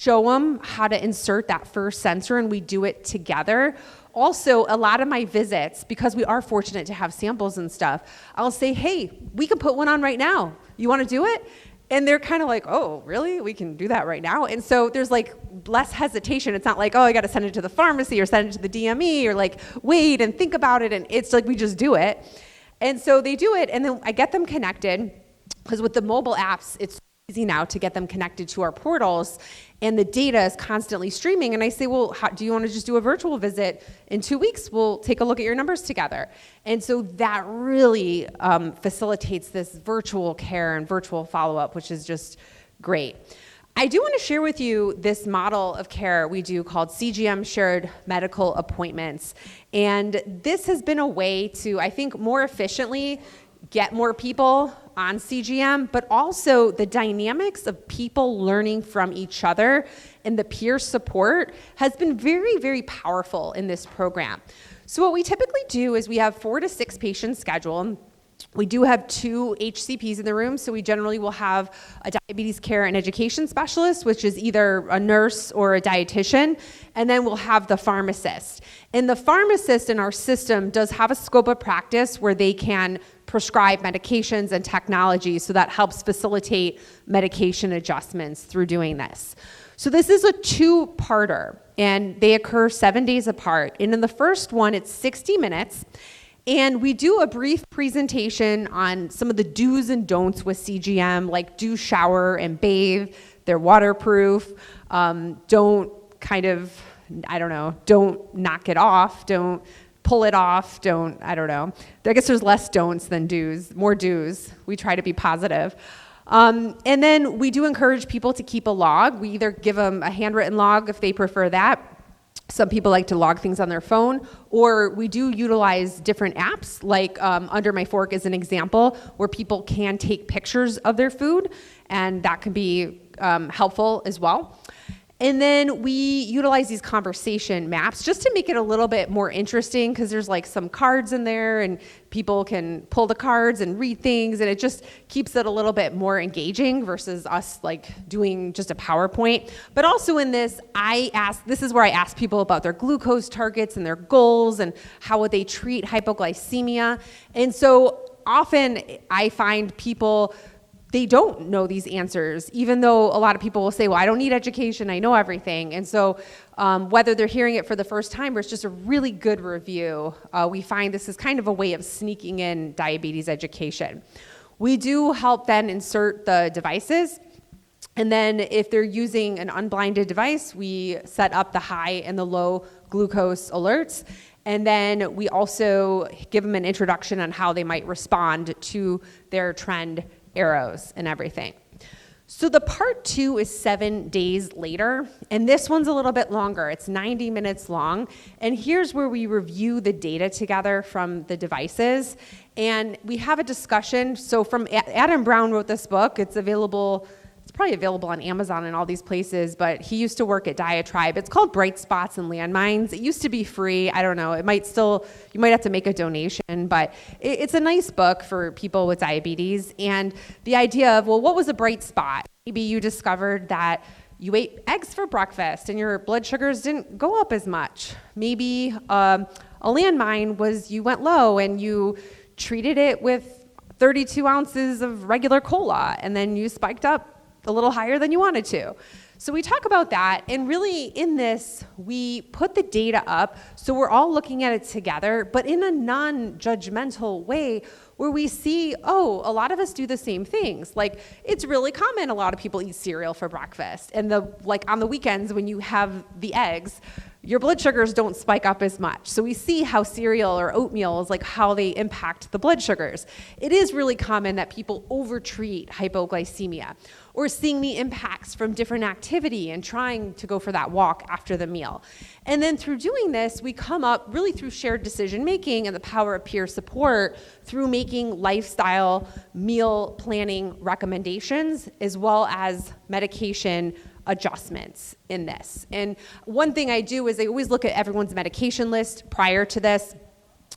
show them how to insert that first sensor, and we do it together. Also, a lot of my visits, because we are fortunate to have samples and stuff, I'll say, hey, we can put one on right now. You want to do it? And they're kind of like, oh, really? We can do that right now? And so there's like less hesitation. It's not like, oh, I got to send it to the pharmacy or send it to the DME or like wait and think about it. And it's like we just do it. And so they do it, and then I get them connected, because with the mobile apps, it's easy now to get them connected to our portals, and the data is constantly streaming. And I say, well, do you want to just do a virtual visit in 2 weeks? We'll take a look at your numbers together. And so that really facilitates this virtual care and virtual follow-up, which is just great. I do want to share with you this model of care we do called CGM, Shared Medical Appointments. And this has been a way to, I think, more efficiently get more people on CGM, but also the dynamics of people learning from each other and the peer support has been very, very powerful in this program. So what we typically do is we have 4 to 6 patients scheduled. We do have 2 HCPs in the room, so we generally will have a diabetes care and education specialist, which is either a nurse or a dietitian, and then we'll have the pharmacist. And the pharmacist in our system does have a scope of practice where they can prescribe medications and technology, so that helps facilitate medication adjustments through doing this. So this is a 2-parter, and they occur 7 days apart. And in the first one, it's 60 minutes. And we do a brief presentation on some of the do's and don'ts with CGM, like do shower and bathe, they're waterproof, don't knock it off, don't pull it off, I guess there's less don'ts than do's, more do's. We try to be positive. And then we do encourage people to keep a log. We either give them a handwritten log if they prefer that. Some people like to log things on their phone, or we do utilize different apps, like Under My Fork is an example, where people can take pictures of their food, and that can be helpful as well. And then we utilize these conversation maps just to make it a little bit more interesting, because there's like some cards in there and people can pull the cards and read things, and it just keeps it a little bit more engaging versus us like doing just a PowerPoint. But also in this, this is where I ask people about their glucose targets and their goals and how would they treat hypoglycemia. And so often I find people, they don't know these answers, even though a lot of people will say, well, I don't need education, I know everything. And so whether they're hearing it for the first time or it's just a really good review, we find this is kind of a way of sneaking in diabetes education. We do help then insert the devices. And then if they're using an unblinded device, we set up the high and the low glucose alerts. And then we also give them an introduction on how they might respond to their trend arrows and everything. So the part 2 is 7 days later, and this one's a little bit longer. It's 90 minutes long, and here's where we review the data together from the devices, and we have a discussion. So from Adam Brown wrote this book. It's probably available on Amazon and all these places, but he used to work at Diatribe. It's called Bright Spots and Landmines. It used to be free. I don't know. You might have to make a donation, but it's a nice book for people with diabetes. And the idea of, well, what was a bright spot? Maybe you discovered that you ate eggs for breakfast and your blood sugars didn't go up as much. Maybe a landmine was you went low and you treated it with 32 ounces of regular cola, and then you spiked up a little higher than you wanted to. So we talk about that, and really in this, we put the data up so we're all looking at it together, but in a non-judgmental way where we see, oh, a lot of us do the same things. Like, it's really common, a lot of people eat cereal for breakfast, and on the weekends when you have the eggs, your blood sugars don't spike up as much. So we see how cereal or oatmeal is like how they impact the blood sugars. It is really common that people overtreat hypoglycemia, or seeing the impacts from different activity and trying to go for that walk after the meal. And then through doing this, we come up really through shared decision making and the power of peer support through making lifestyle meal planning recommendations, as well as medication adjustments in this. And one thing I do is I always look at everyone's medication list prior to this.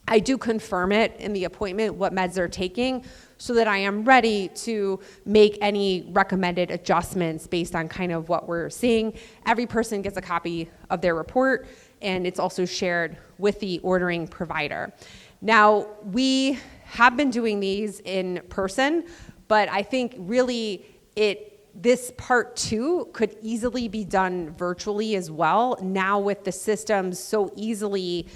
I do confirm it in the appointment, what meds they're taking, so that I am ready to make any recommended adjustments based on kind of what we're seeing. Every person gets a copy of their report, and it's also shared with the ordering provider. Now, we have been doing these in person, but I think really this part 2 could easily be done virtually as well. Now with the systems so easily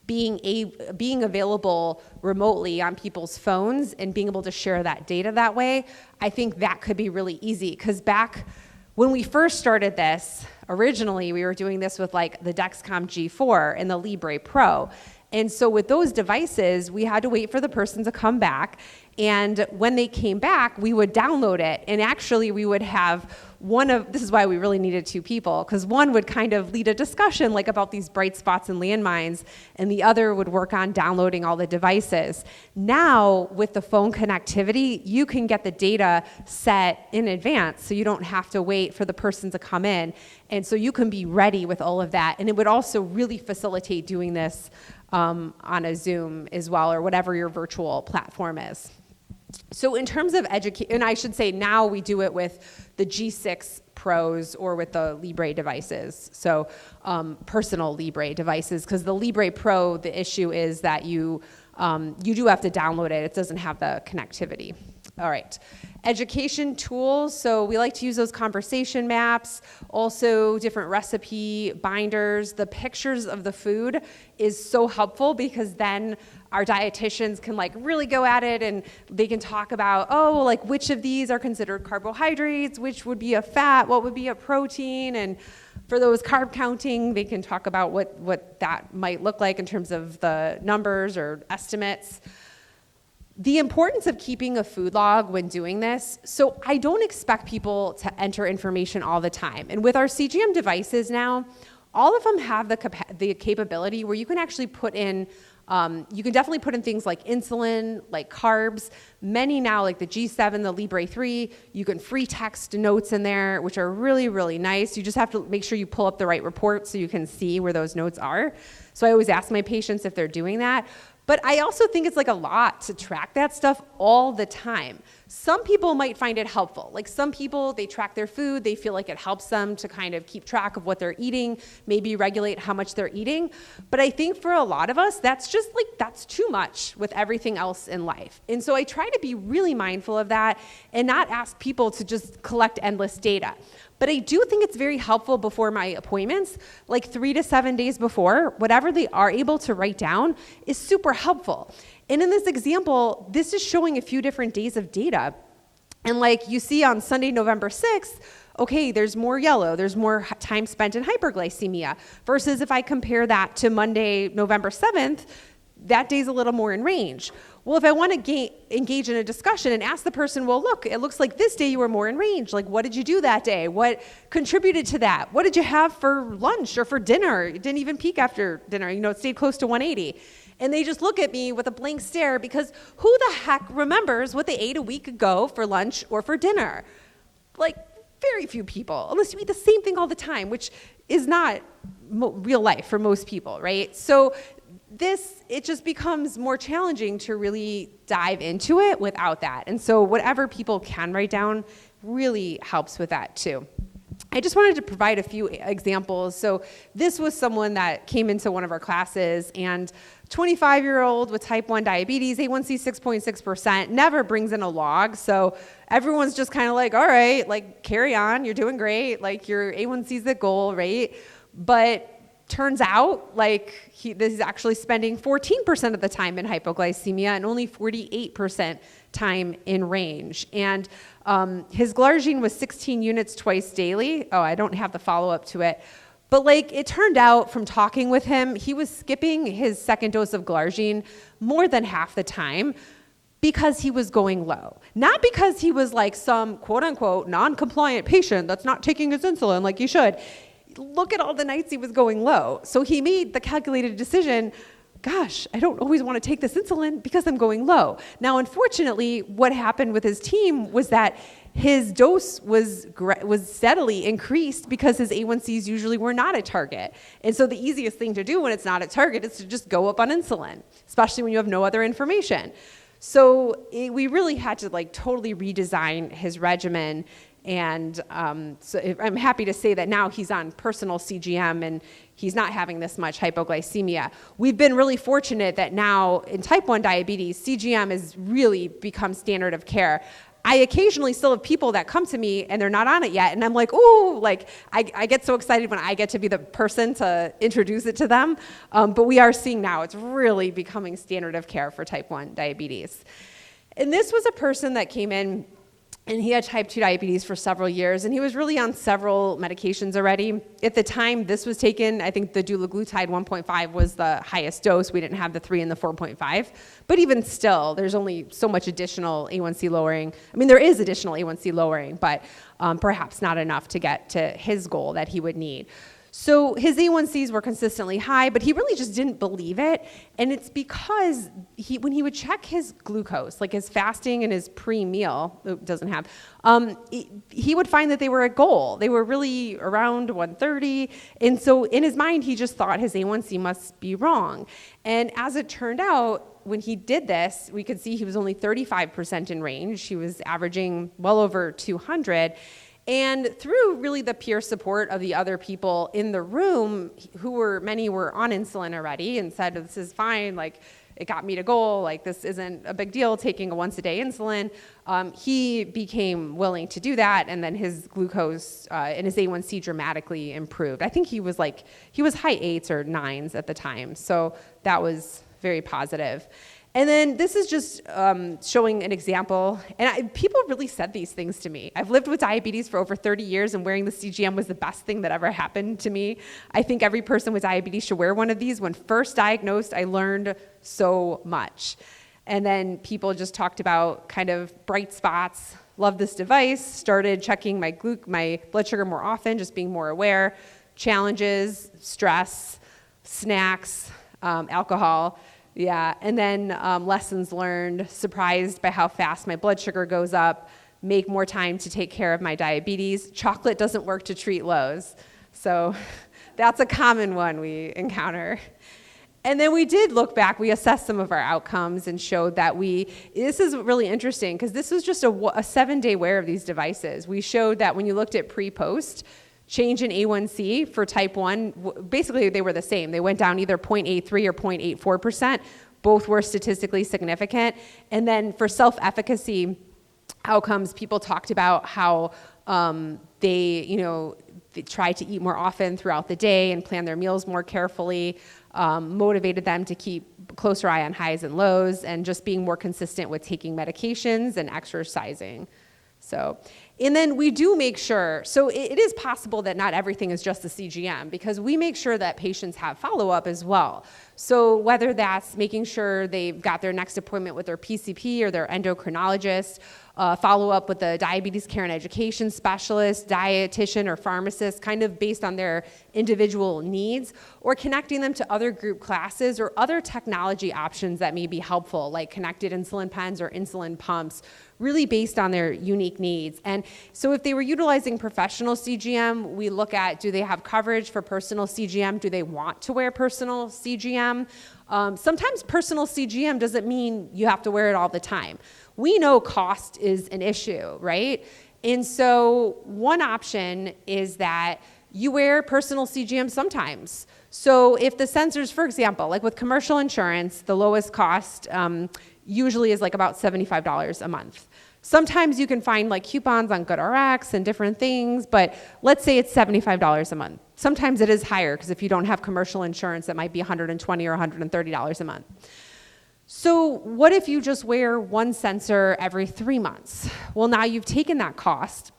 being available remotely on people's phones and being able to share that data that way, I think that could be really easy. Because back when we first started this, originally we were doing this with like the Dexcom G4 and the Libre Pro. And so with those devices, we had to wait for the person to come back. And when they came back, we would download it. And actually we would have this is why we really needed 2 people, because one would kind of lead a discussion like about these bright spots and landmines, and the other would work on downloading all the devices. Now, with the phone connectivity, you can get the data set in advance, so you don't have to wait for the person to come in. And so you can be ready with all of that. And it would also really facilitate doing this on a Zoom as well, or whatever your virtual platform is. So in terms of education, and I should say now we do it with the G6 Pros or with the Libre devices, so personal Libre devices, because the Libre Pro, the issue is that you do have to download it. It doesn't have the connectivity. All right. Education tools. So we like to use those conversation maps, also different recipe binders. The pictures of the food is so helpful because then our dietitians can like really go at it and they can talk about, like which of these are considered carbohydrates, which would be a fat, what would be a protein. And for those carb counting, they can talk about what that might look like in terms of the numbers or estimates. The importance of keeping a food log when doing this. So I don't expect people to enter information all the time. And with our CGM devices now, all of them have the capability where you can actually put in, you can definitely put in things like insulin, like carbs. Many now, like the G7, the Libre 3, you can free text notes in there, which are really, really nice. You just have to make sure you pull up the right report so you can see where those notes are. So I always ask my patients if they're doing that. But I also think it's like a lot to track that stuff all the time. Some people might find it helpful. Like some people, they track their food, they feel like it helps them to kind of keep track of what they're eating, maybe regulate how much they're eating. But I think for a lot of us, that's just like, that's too much with everything else in life. And so I try to be really mindful of that and not ask people to just collect endless data. But I do think it's very helpful before my appointments, like 3 to 7 days before, whatever they are able to write down is super helpful. And in this example, this is showing a few different days of data. And like you see on Sunday, November 6th, okay, there's more yellow, there's more time spent in hyperglycemia, versus if I compare that to Monday, November 7th, that day's a little more in range. Well, if I want to engage in a discussion and ask the person, well, look, it looks like this day you were more in range. Like, what did you do that day? What contributed to that? What did you have for lunch or for dinner? It didn't even peak after dinner. It stayed close to 180. And they just look at me with a blank stare because who the heck remembers what they ate a week ago for lunch or for dinner? Like, very few people, unless you eat the same thing all the time, which is not real life for most people, right? So it just becomes more challenging to really dive into it without that. And so whatever people can write down really helps with that too. I just wanted to provide a few examples. So this was someone that came into one of our classes, and 25-year-old with type 1 diabetes, A1C 6.6%, never brings in a log. So everyone's just kind of like, all right, like carry on, you're doing great, like your A1C's the goal, right? But turns out like this is actually spending 14% of the time in hypoglycemia and only 48% time in range. And his glargine was 16 units twice daily. Oh, I don't have the follow-up to it. But like it turned out from talking with him, he was skipping his second dose of glargine more than half the time because he was going low. Not because he was like some quote unquote non-compliant patient that's not taking his insulin like he should. Look at all the nights he was going low. So he made the calculated decision, gosh, I don't always want to take this insulin because I'm going low. Now, unfortunately, what happened with his team was that his dose was steadily increased because his A1Cs usually were not at target. And so the easiest thing to do when it's not at target is to just go up on insulin, especially when you have no other information. So we really had to like totally redesign his regimen. And so I'm happy to say that now he's on personal CGM and he's not having this much hypoglycemia. We've been really fortunate that now in type 1 diabetes, CGM has really become standard of care. I occasionally still have people that come to me and they're not on it yet. And I'm like, ooh, like I get so excited when I get to be the person to introduce it to them. But we are seeing now it's really becoming standard of care for type 1 diabetes. And this was a person that came in and he had type 2 diabetes for several years, and he was really on several medications already. At the time this was taken, I think the dulaglutide 1.5 was the highest dose. We didn't have the 3 and the 4.5. But even still, there's only so much additional A1C lowering. I mean, there is additional A1C lowering, but perhaps not enough to get to his goal that he would need. So his A1Cs were consistently high, but he really just didn't believe it. And it's because when he would check his glucose, like his fasting and his pre-meal, he would find that they were at goal. They were really around 130. And so in his mind, he just thought his A1C must be wrong. And as it turned out, when he did this, we could see he was only 35% in range. He was averaging well over 200. And through really the peer support of the other people in the room, many were on insulin already and said, this is fine, like it got me to goal, like this isn't a big deal taking a once a day insulin. He became willing to do that, and then his glucose and his A1C dramatically improved. I think he was high 8s or 9s at the time, so that was very positive. And then this is just showing an example. And people really said these things to me. I've lived with diabetes for over 30 years, and wearing the CGM was the best thing that ever happened to me. I think every person with diabetes should wear one of these. When first diagnosed, I learned so much. And then people just talked about kind of bright spots. Love this device. Started checking my blood sugar more often, just being more aware. Challenges, stress, snacks, alcohol. Yeah, and then lessons learned, surprised by how fast my blood sugar goes up, make more time to take care of my diabetes. Chocolate doesn't work to treat lows. So that's a common one we encounter. And then we did look back, we assessed some of our outcomes and showed that this is really interesting because this was just a 7-day wear of these devices. We showed that when you looked at pre-post, change in A1C for type 1, basically they were the same. They went down either 0.83 or 0.84%. Both were statistically significant. And then for self-efficacy outcomes, people talked about how they tried to eat more often throughout the day and plan their meals more carefully, motivated them to keep closer eye on highs and lows, and just being more consistent with taking medications and exercising. And then we do make sure, so it is possible that not everything is just the CGM, because we make sure that patients have follow-up as well. So whether that's making sure they've got their next appointment with their PCP or their endocrinologist, follow up with the diabetes care and education specialist, dietitian, or pharmacist, kind of based on their individual needs, or connecting them to other group classes or other technology options that may be helpful, like connected insulin pens or insulin pumps, really based on their unique needs. And so if they were utilizing professional CGM, we look at, do they have coverage for personal CGM? Do they want to wear personal CGM? Sometimes personal CGM doesn't mean you have to wear it all the time. We know cost is an issue, right? And so one option is that you wear personal CGM sometimes. So if the sensors, for example, like with commercial insurance, the lowest cost usually is like about $75 a month. Sometimes you can find like coupons on GoodRx and different things, but let's say it's $75 a month. Sometimes it is higher because if you don't have commercial insurance, it might be $120 or $130 a month. So what if you just wear one sensor every 3 months? Well, now you've taken that cost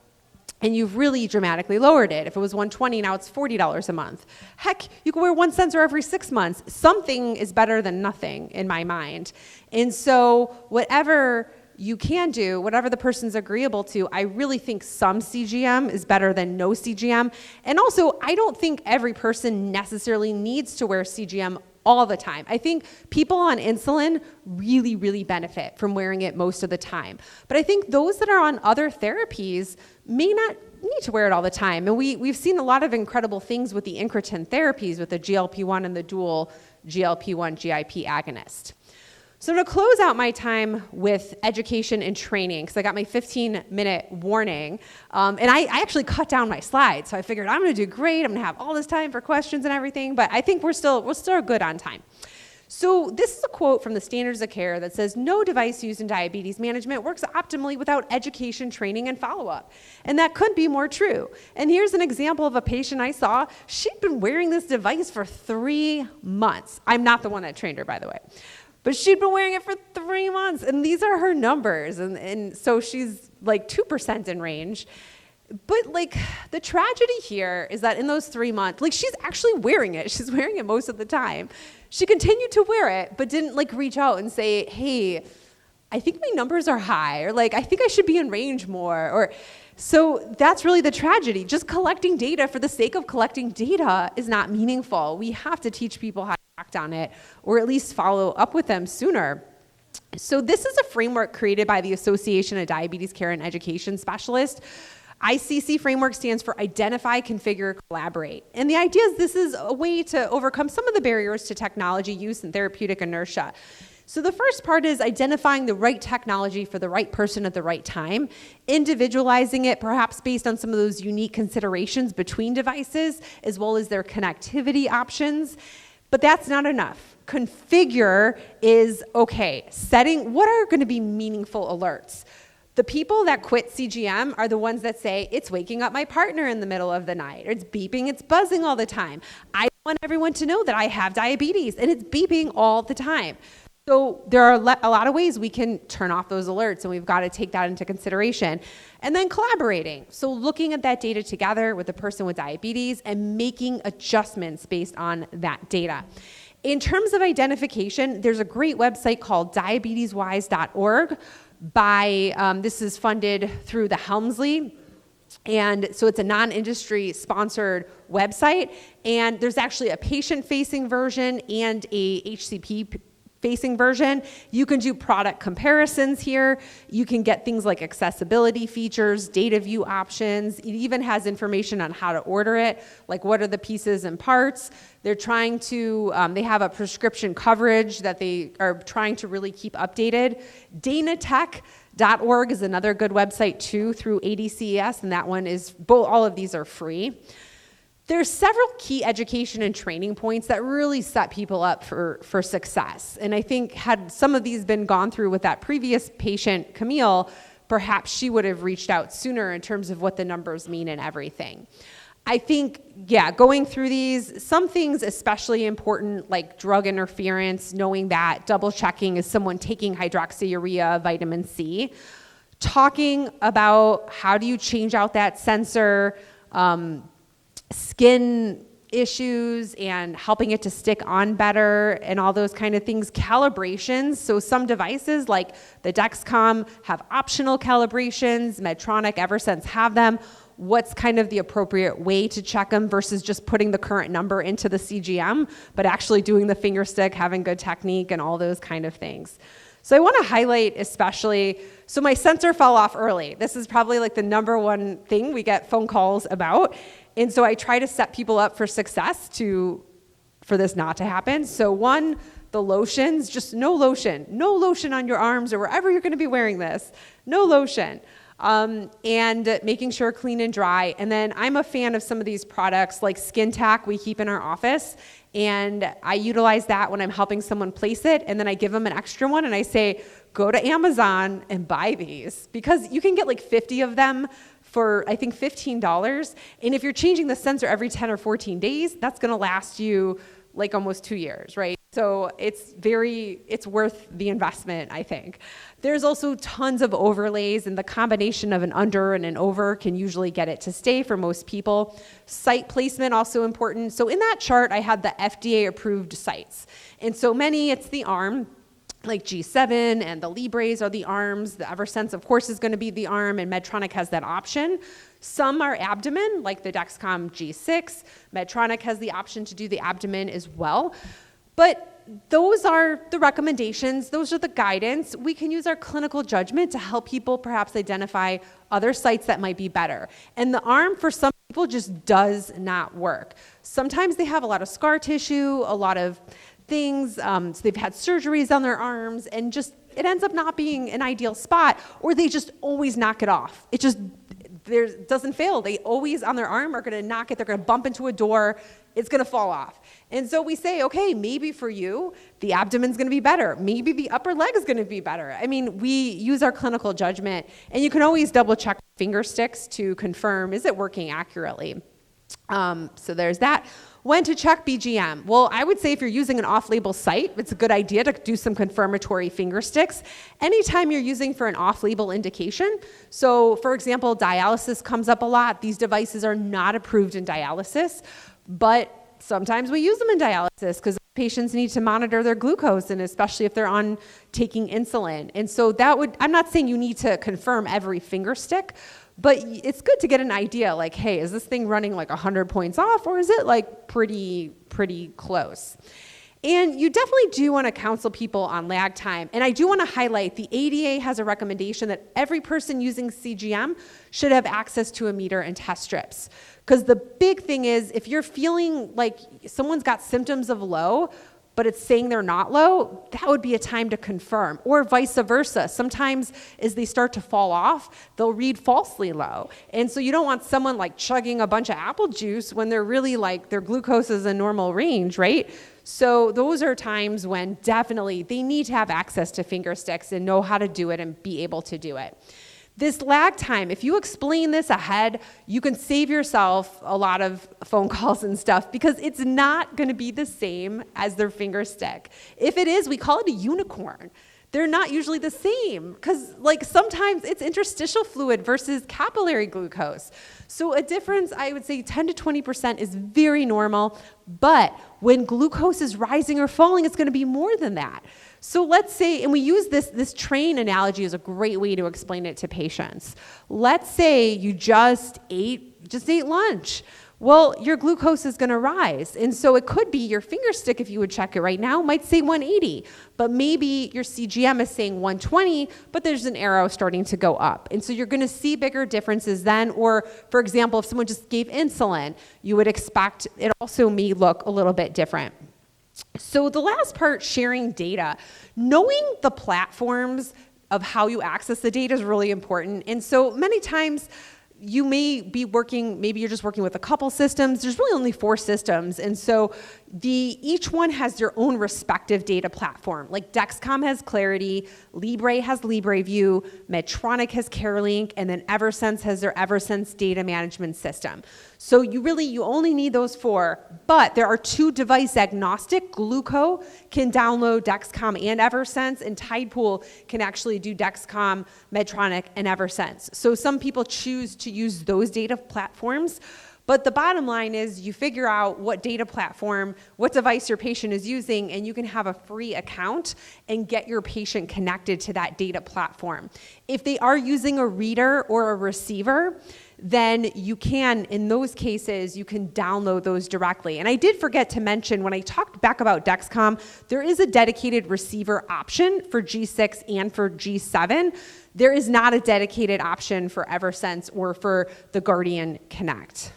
and you've really dramatically lowered it. If it was $120, now it's $40 a month. Heck, you can wear one sensor every 6 months. Something is better than nothing in my mind. And so whatever you can do, whatever the person's agreeable to, I really think some CGM is better than no CGM. And also, I don't think every person necessarily needs to wear CGM all the time. I think people on insulin really, really benefit from wearing it most of the time. But I think those that are on other therapies may not need to wear it all the time. And we've seen a lot of incredible things with the incretin therapies, with the GLP-1 and the dual GLP-1 GIP agonist. So to close out my time with education and training, because I got my 15-minute warning, and I actually cut down my slides. So I figured I'm going to do great. I'm going to have all this time for questions and everything, but I think we're still good on time. So this is a quote from the Standards of Care that says, "No device used in diabetes management works optimally without education, training, and follow-up." And that couldn't be more true. And here's an example of a patient I saw. She'd been wearing this device for 3 months. I'm not the one that trained her, by the way. But she'd been wearing it for 3 months, and these are her numbers. And so she's like 2% in range. But like the tragedy here is that in those 3 months, like she's actually wearing it. She's wearing it most of the time. She continued to wear it, but didn't like reach out and say, "Hey, I think my numbers are high," or like, "I think I should be in range more." Or so that's really the tragedy. Just collecting data for the sake of collecting data is not meaningful. We have to teach people how to act on it, or at least follow up with them sooner. So this is a framework created by the Association of Diabetes Care and Education Specialists. ICC framework stands for Identify, Configure, Collaborate. And the idea is this is a way to overcome some of the barriers to technology use and therapeutic inertia. So the first part is identifying the right technology for the right person at the right time, individualizing it perhaps based on some of those unique considerations between devices, as well as their connectivity options. But that's not enough. Configure is, okay, setting what are going to be meaningful alerts. The people that quit CGM are the ones that say, "It's waking up my partner in the middle of the night," or "It's beeping, it's buzzing all the time. I want everyone to know that I have diabetes and it's beeping all the time." So there are a lot of ways we can turn off those alerts, and we've got to take that into consideration. And then collaborating. So looking at that data together with the person with diabetes and making adjustments based on that data. In terms of identification, there's a great website called diabeteswise.org. This is funded through the Helmsley. And so it's a non-industry sponsored website. And there's actually a patient-facing version and a HCP facing version. You can do product comparisons here. You can get things like accessibility features, data view options. It even has information on how to order it, like what are the pieces and parts. They're trying to, they have a prescription coverage that they are trying to really keep updated. Danatech.org is another good website too, through ADCES, and that one is, all of these are free. There's several key education and training points that really set people up for success. And I think had some of these been gone through with that previous patient, Camille, perhaps she would have reached out sooner in terms of what the numbers mean and everything. I think, going through these, some things especially important, like drug interference, knowing that, double checking is someone taking hydroxyurea, vitamin C, talking about how do you change out that sensor, skin issues and helping it to stick on better and all those kind of things. Calibrations, so some devices like the Dexcom have optional calibrations, Medtronic, Eversense have them. What's kind of the appropriate way to check them versus just putting the current number into the CGM, but actually doing the finger stick, having good technique and all those kind of things. So I want to highlight especially, so my sensor fell off early. This is probably like the number one thing we get phone calls about. And so I try to set people up for success for this not to happen. So one, the lotions, just no lotion on your arms or wherever you're going to be wearing this, no lotion. And making sure clean and dry. And then I'm a fan of some of these products like Skin Tack we keep in our office. And I utilize that when I'm helping someone place it. And then I give them an extra one and I say, go to Amazon and buy these, because you can get like 50 of them for, I think, $15. And if you're changing the sensor every 10 or 14 days, that's going to last you like almost 2 years, right? So it's worth the investment, I think. There's also tons of overlays, and the combination of an under and an over can usually get it to stay for most people. Site placement, also important. So in that chart, I had the FDA-approved sites. And so many, it's the arm, like G7 and the Libres are the arms. The Eversense, of course, is going to be the arm, and Medtronic has that option. Some are abdomen, like the Dexcom G6. Medtronic has the option to do the abdomen as well. But those are the recommendations. Those are the guidance. We can use our clinical judgment to help people perhaps identify other sites that might be better. And the arm for some people just does not work. Sometimes they have a lot of scar tissue, a lot of things, so they've had surgeries on their arms, and just it ends up not being an ideal spot, or they just always knock it off. It just doesn't fail. They always on their arm are going to knock it. They're going to bump into a door. It's going to fall off. And so we say, okay, maybe for you, the abdomen's going to be better. Maybe the upper leg is going to be better. I mean, we use our clinical judgment, and you can always double check finger sticks to confirm, is it working accurately? So there's that. When to check BGM? Well, I would say if you're using an off-label site, it's a good idea to do some confirmatory finger sticks. Anytime you're using for an off-label indication, so for example, dialysis comes up a lot. These devices are not approved in dialysis, but sometimes we use them in dialysis because patients need to monitor their glucose, and especially if they're on taking insulin. And so I'm not saying you need to confirm every finger stick, but it's good to get an idea like, hey, is this thing running like 100 points off, or is it like pretty close? And you definitely do want to counsel people on lag time. And I do want to highlight the ADA has a recommendation that every person using CGM should have access to a meter and test strips. Because the big thing is, if you're feeling like someone's got symptoms of low, but it's saying they're not low, that would be a time to confirm. Or vice versa. Sometimes as they start to fall off, they'll read falsely low. And so you don't want someone like chugging a bunch of apple juice when they're really like their glucose is in normal range, right? So those are times when definitely they need to have access to finger sticks and know how to do it and be able to do it. This lag time, if you explain this ahead, you can save yourself a lot of phone calls and stuff, because it's not going to be the same as their finger stick. If it is, we call it a unicorn. They're not usually the same, because like sometimes it's interstitial fluid versus capillary glucose. So a difference, I would say 10 to 20% is very normal, but when glucose is rising or falling, it's going to be more than that. So let's say, and we use this train analogy as a great way to explain it to patients. Let's say you just ate lunch. Well, your glucose is going to rise. And so it could be your finger stick, if you would check it right now, might say 180, but maybe your CGM is saying 120, but there's an arrow starting to go up. And so you're going to see bigger differences then. Or for example, if someone just gave insulin, you would expect it also may look a little bit different. So the last part, sharing data. Knowing the platforms of how you access the data is really important. And so many times you may be working, maybe you're just working with a couple systems. There's really only 4 systems. And so each one has their own respective data platform. Like Dexcom has Clarity, Libre has LibreView, Medtronic has CareLink, and then Eversense has their Eversense data management system. So you only need those 4, but there are 2 device agnostic. Gluco can download Dexcom and Eversense, and Tidepool can actually do Dexcom, Medtronic, and Eversense. So some people choose to use those data platforms. But the bottom line is you figure out what data platform, what device your patient is using, and you can have a free account and get your patient connected to that data platform. If they are using a reader or a receiver, then you can, in those cases, you can download those directly. And I did forget to mention, when I talked back about Dexcom, there is a dedicated receiver option for G6 and for G7. There is not a dedicated option for Eversense or for the Guardian Connect.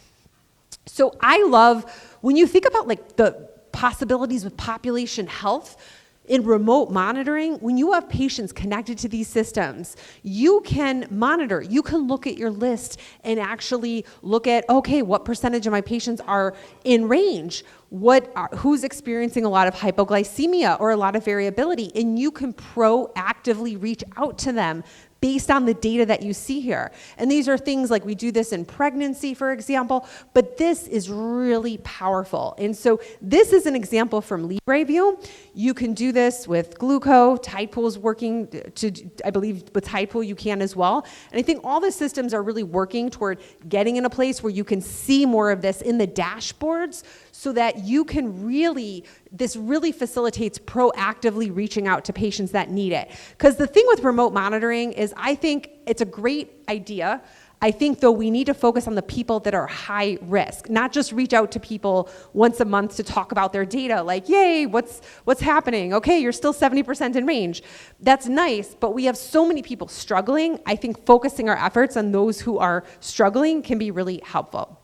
So I love, when you think about like the possibilities with population health in remote monitoring, when you have patients connected to these systems, you can monitor, you can look at your list and actually look at, okay, what percentage of my patients are in range? Who's experiencing a lot of hypoglycemia or a lot of variability? And you can proactively reach out to them based on the data that you see here. And these are things like we do this in pregnancy, for example, but this is really powerful. And so this is an example from LibreView. You can do this with Gluco. Tidepool's working I believe with Tidepool you can as well. And I think all the systems are really working toward getting in a place where you can see more of this in the dashboards, so that you can this really facilitates proactively reaching out to patients that need it. Because the thing with remote monitoring is I think it's a great idea. I think, though, we need to focus on the people that are high risk, not just reach out to people once a month to talk about their data, like, yay, what's happening? Okay, you're still 70% in range. That's nice, but we have so many people struggling. I think focusing our efforts on those who are struggling can be really helpful.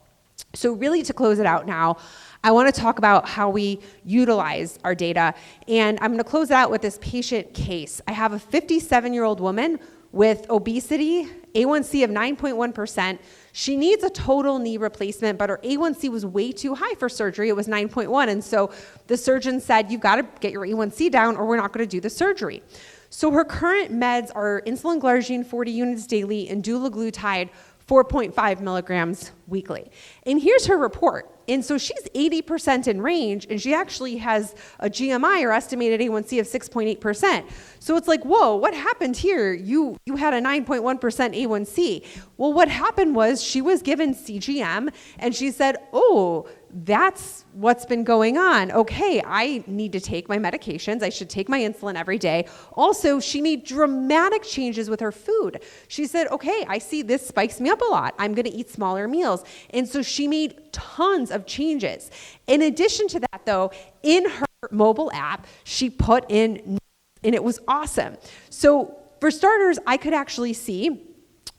So really, to close it out now, I want to talk about how we utilize our data, and I'm going to close it out with this patient case. I have a 57-year-old woman with obesity, A1C of 9.1%. She needs a total knee replacement, but her A1C was way too high for surgery. It was 9.1, and so the surgeon said, you've got to get your A1C down or we're not going to do the surgery. So her current meds are insulin glargine 40 units daily and dulaglutide 4.5 milligrams weekly. And here's her report. And so she's 80% in range, and she actually has a GMI, or estimated A1C, of 6.8%. So it's like, whoa, what happened here? You had a 9.1% A1C. Well, what happened was she was given CGM, and she said, oh, that's what's been going on. Okay, I need to take my medications. I should take my insulin every day. Also, she made dramatic changes with her food. She said, okay, I see this spikes me up a lot. I'm going to eat smaller meals. And so she made tons of changes. In addition to that, though, in her mobile app, she put in, and it was awesome. So for starters, I could actually see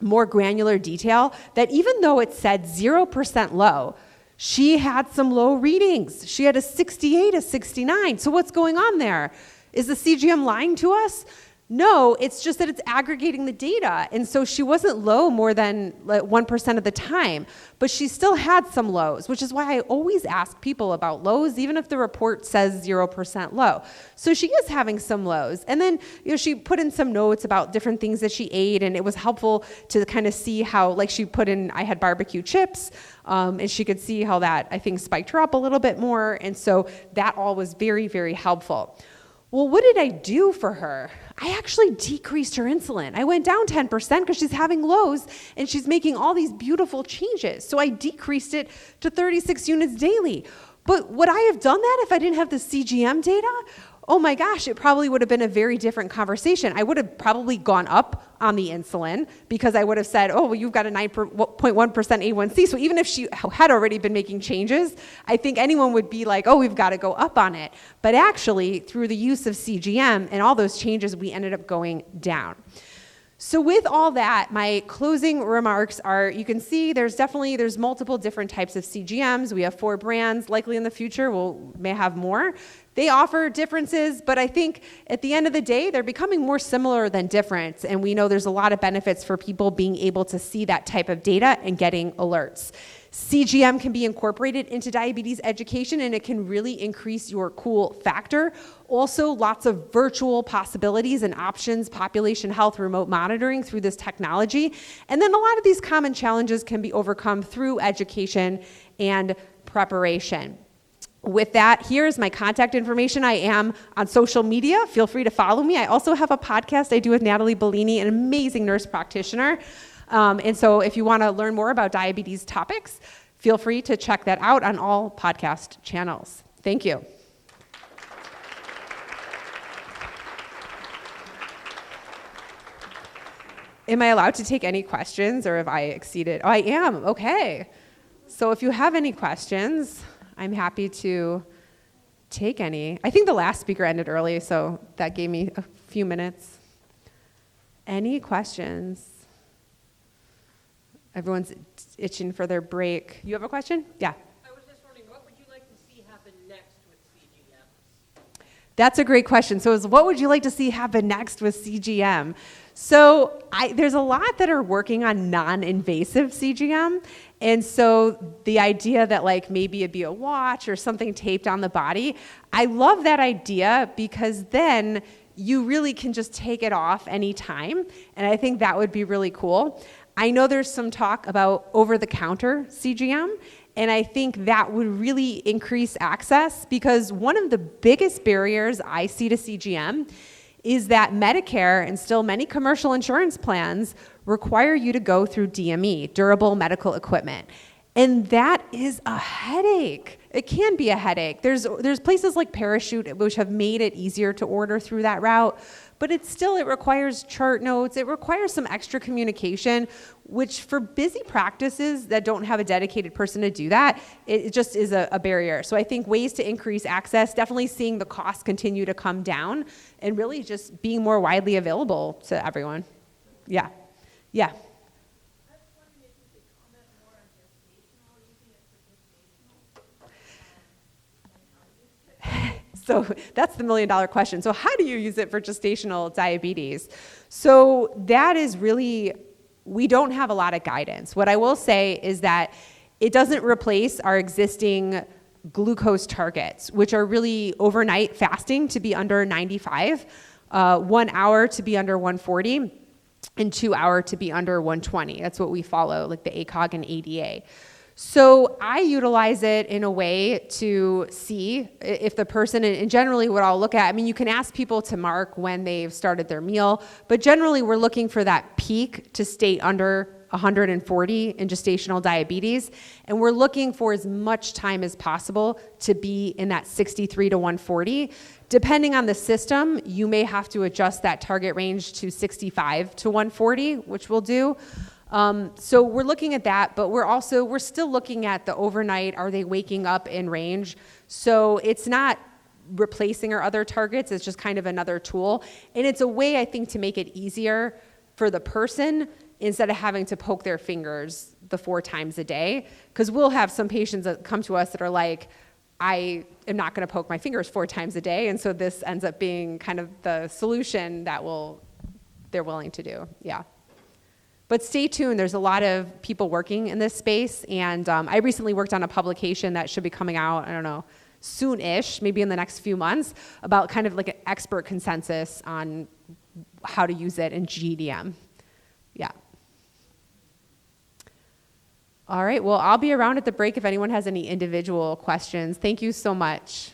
more granular detail that even though it said 0% low, she had some low readings. She had a 68, a 69. So what's going on there? Is the CGM lying to us? No, it's just that it's aggregating the data. And so she wasn't low more than 1% of the time, but she still had some lows, which is why I always ask people about lows, even if the report says 0% low. So she is having some lows. And then, she put in some notes about different things that she ate, and it was helpful to kind of see how, like, she put in, I had barbecue chips, and she could see how that, I think, spiked her up a little bit more. And so that all was very, very helpful. Well, what did I do for her? I actually decreased her insulin. I went down 10% because she's having lows and she's making all these beautiful changes. So I decreased it to 36 units daily. But would I have done that if I didn't have the CGM data? Oh my gosh, it probably would have been a very different conversation. I would have probably gone up on the insulin because I would have said, oh, well, you've got a 9.1% A1C. So even if she had already been making changes, I think anyone would be like, oh, we've got to go up on it. But actually, through the use of CGM and all those changes, we ended up going down. So with all that, my closing remarks are, you can see there's multiple different types of CGMs. We have 4 brands. Likely in the future, may have more. They offer differences, but I think at the end of the day, they're becoming more similar than different. And we know there's a lot of benefits for people being able to see that type of data and getting alerts. CGM can be incorporated into diabetes education, and it can really increase your cool factor. Also, lots of virtual possibilities and options, population health, remote monitoring through this technology. And then a lot of these common challenges can be overcome through education and preparation. With that, here's my contact information. I am on social media. Feel free to follow me. I also have a podcast I do with Natalie Bellini, an amazing nurse practitioner. And so if you want to learn more about diabetes topics, feel free to check that out on all podcast channels. Thank you. Am I allowed to take any questions, or have I exceeded? Oh, I am. Okay. So if you have any questions, I'm happy to take any. I think the last speaker ended early, so that gave me a few minutes. Any questions? Everyone's itching for their break. You have a question? Yeah. I was just wondering, what would you like to see happen next with CGM? That's a great question. So what would you like to see happen next with CGM? So there's a lot that are working on non-invasive CGM. And so the idea that maybe it'd be a watch or something taped on the body, I love that idea because then you really can just take it off anytime. And I think that would be really cool. I know there's some talk about over-the-counter CGM, and I think that would really increase access because one of the biggest barriers I see to CGM is that Medicare and still many commercial insurance plans require you to go through DME, durable medical equipment. And that is a headache. it can be a headache. There's places like Parachute which have made it easier to order through that route, but it requires chart notes. It requires some extra communication, which for busy practices that don't have a dedicated person to do that, it just is a barrier. So I think ways to increase access, definitely seeing the costs continue to come down and really just being more widely available to everyone. Yeah. Yeah. So that's the $1 million question. So how do you use it for gestational diabetes? So that is really, we don't have a lot of guidance. What I will say is that it doesn't replace our existing glucose targets, which are really overnight fasting to be under 95, 1 hour to be under 140, and 2 hour to be under 120. That's what we follow, like the ACOG and ADA. So I utilize it in a way to see if the person, and generally what I'll look at, I mean, you can ask people to mark when they've started their meal, but generally we're looking for that peak to stay under 140 in gestational diabetes, and we're looking for as much time as possible to be in that 63 to 140. Depending on the system, you may have to adjust that target range to 65 to 140, which we'll do. So we're looking at that, but we're still looking at the overnight, are they waking up in range? So it's not replacing our other targets, it's just kind of another tool. And it's a way, I think, to make it easier for the person instead of having to poke their fingers the 4 times a day. Because we'll have some patients that come to us that are like, I am not gonna poke my fingers 4 times a day. And so this ends up being kind of the solution that they're willing to do, yeah. But stay tuned, there's a lot of people working in this space, and I recently worked on a publication that should be coming out, I don't know, soon-ish, maybe in the next few months, about kind of like an expert consensus on how to use it in GDM. Yeah. All right, well, I'll be around at the break if anyone has any individual questions. Thank you so much.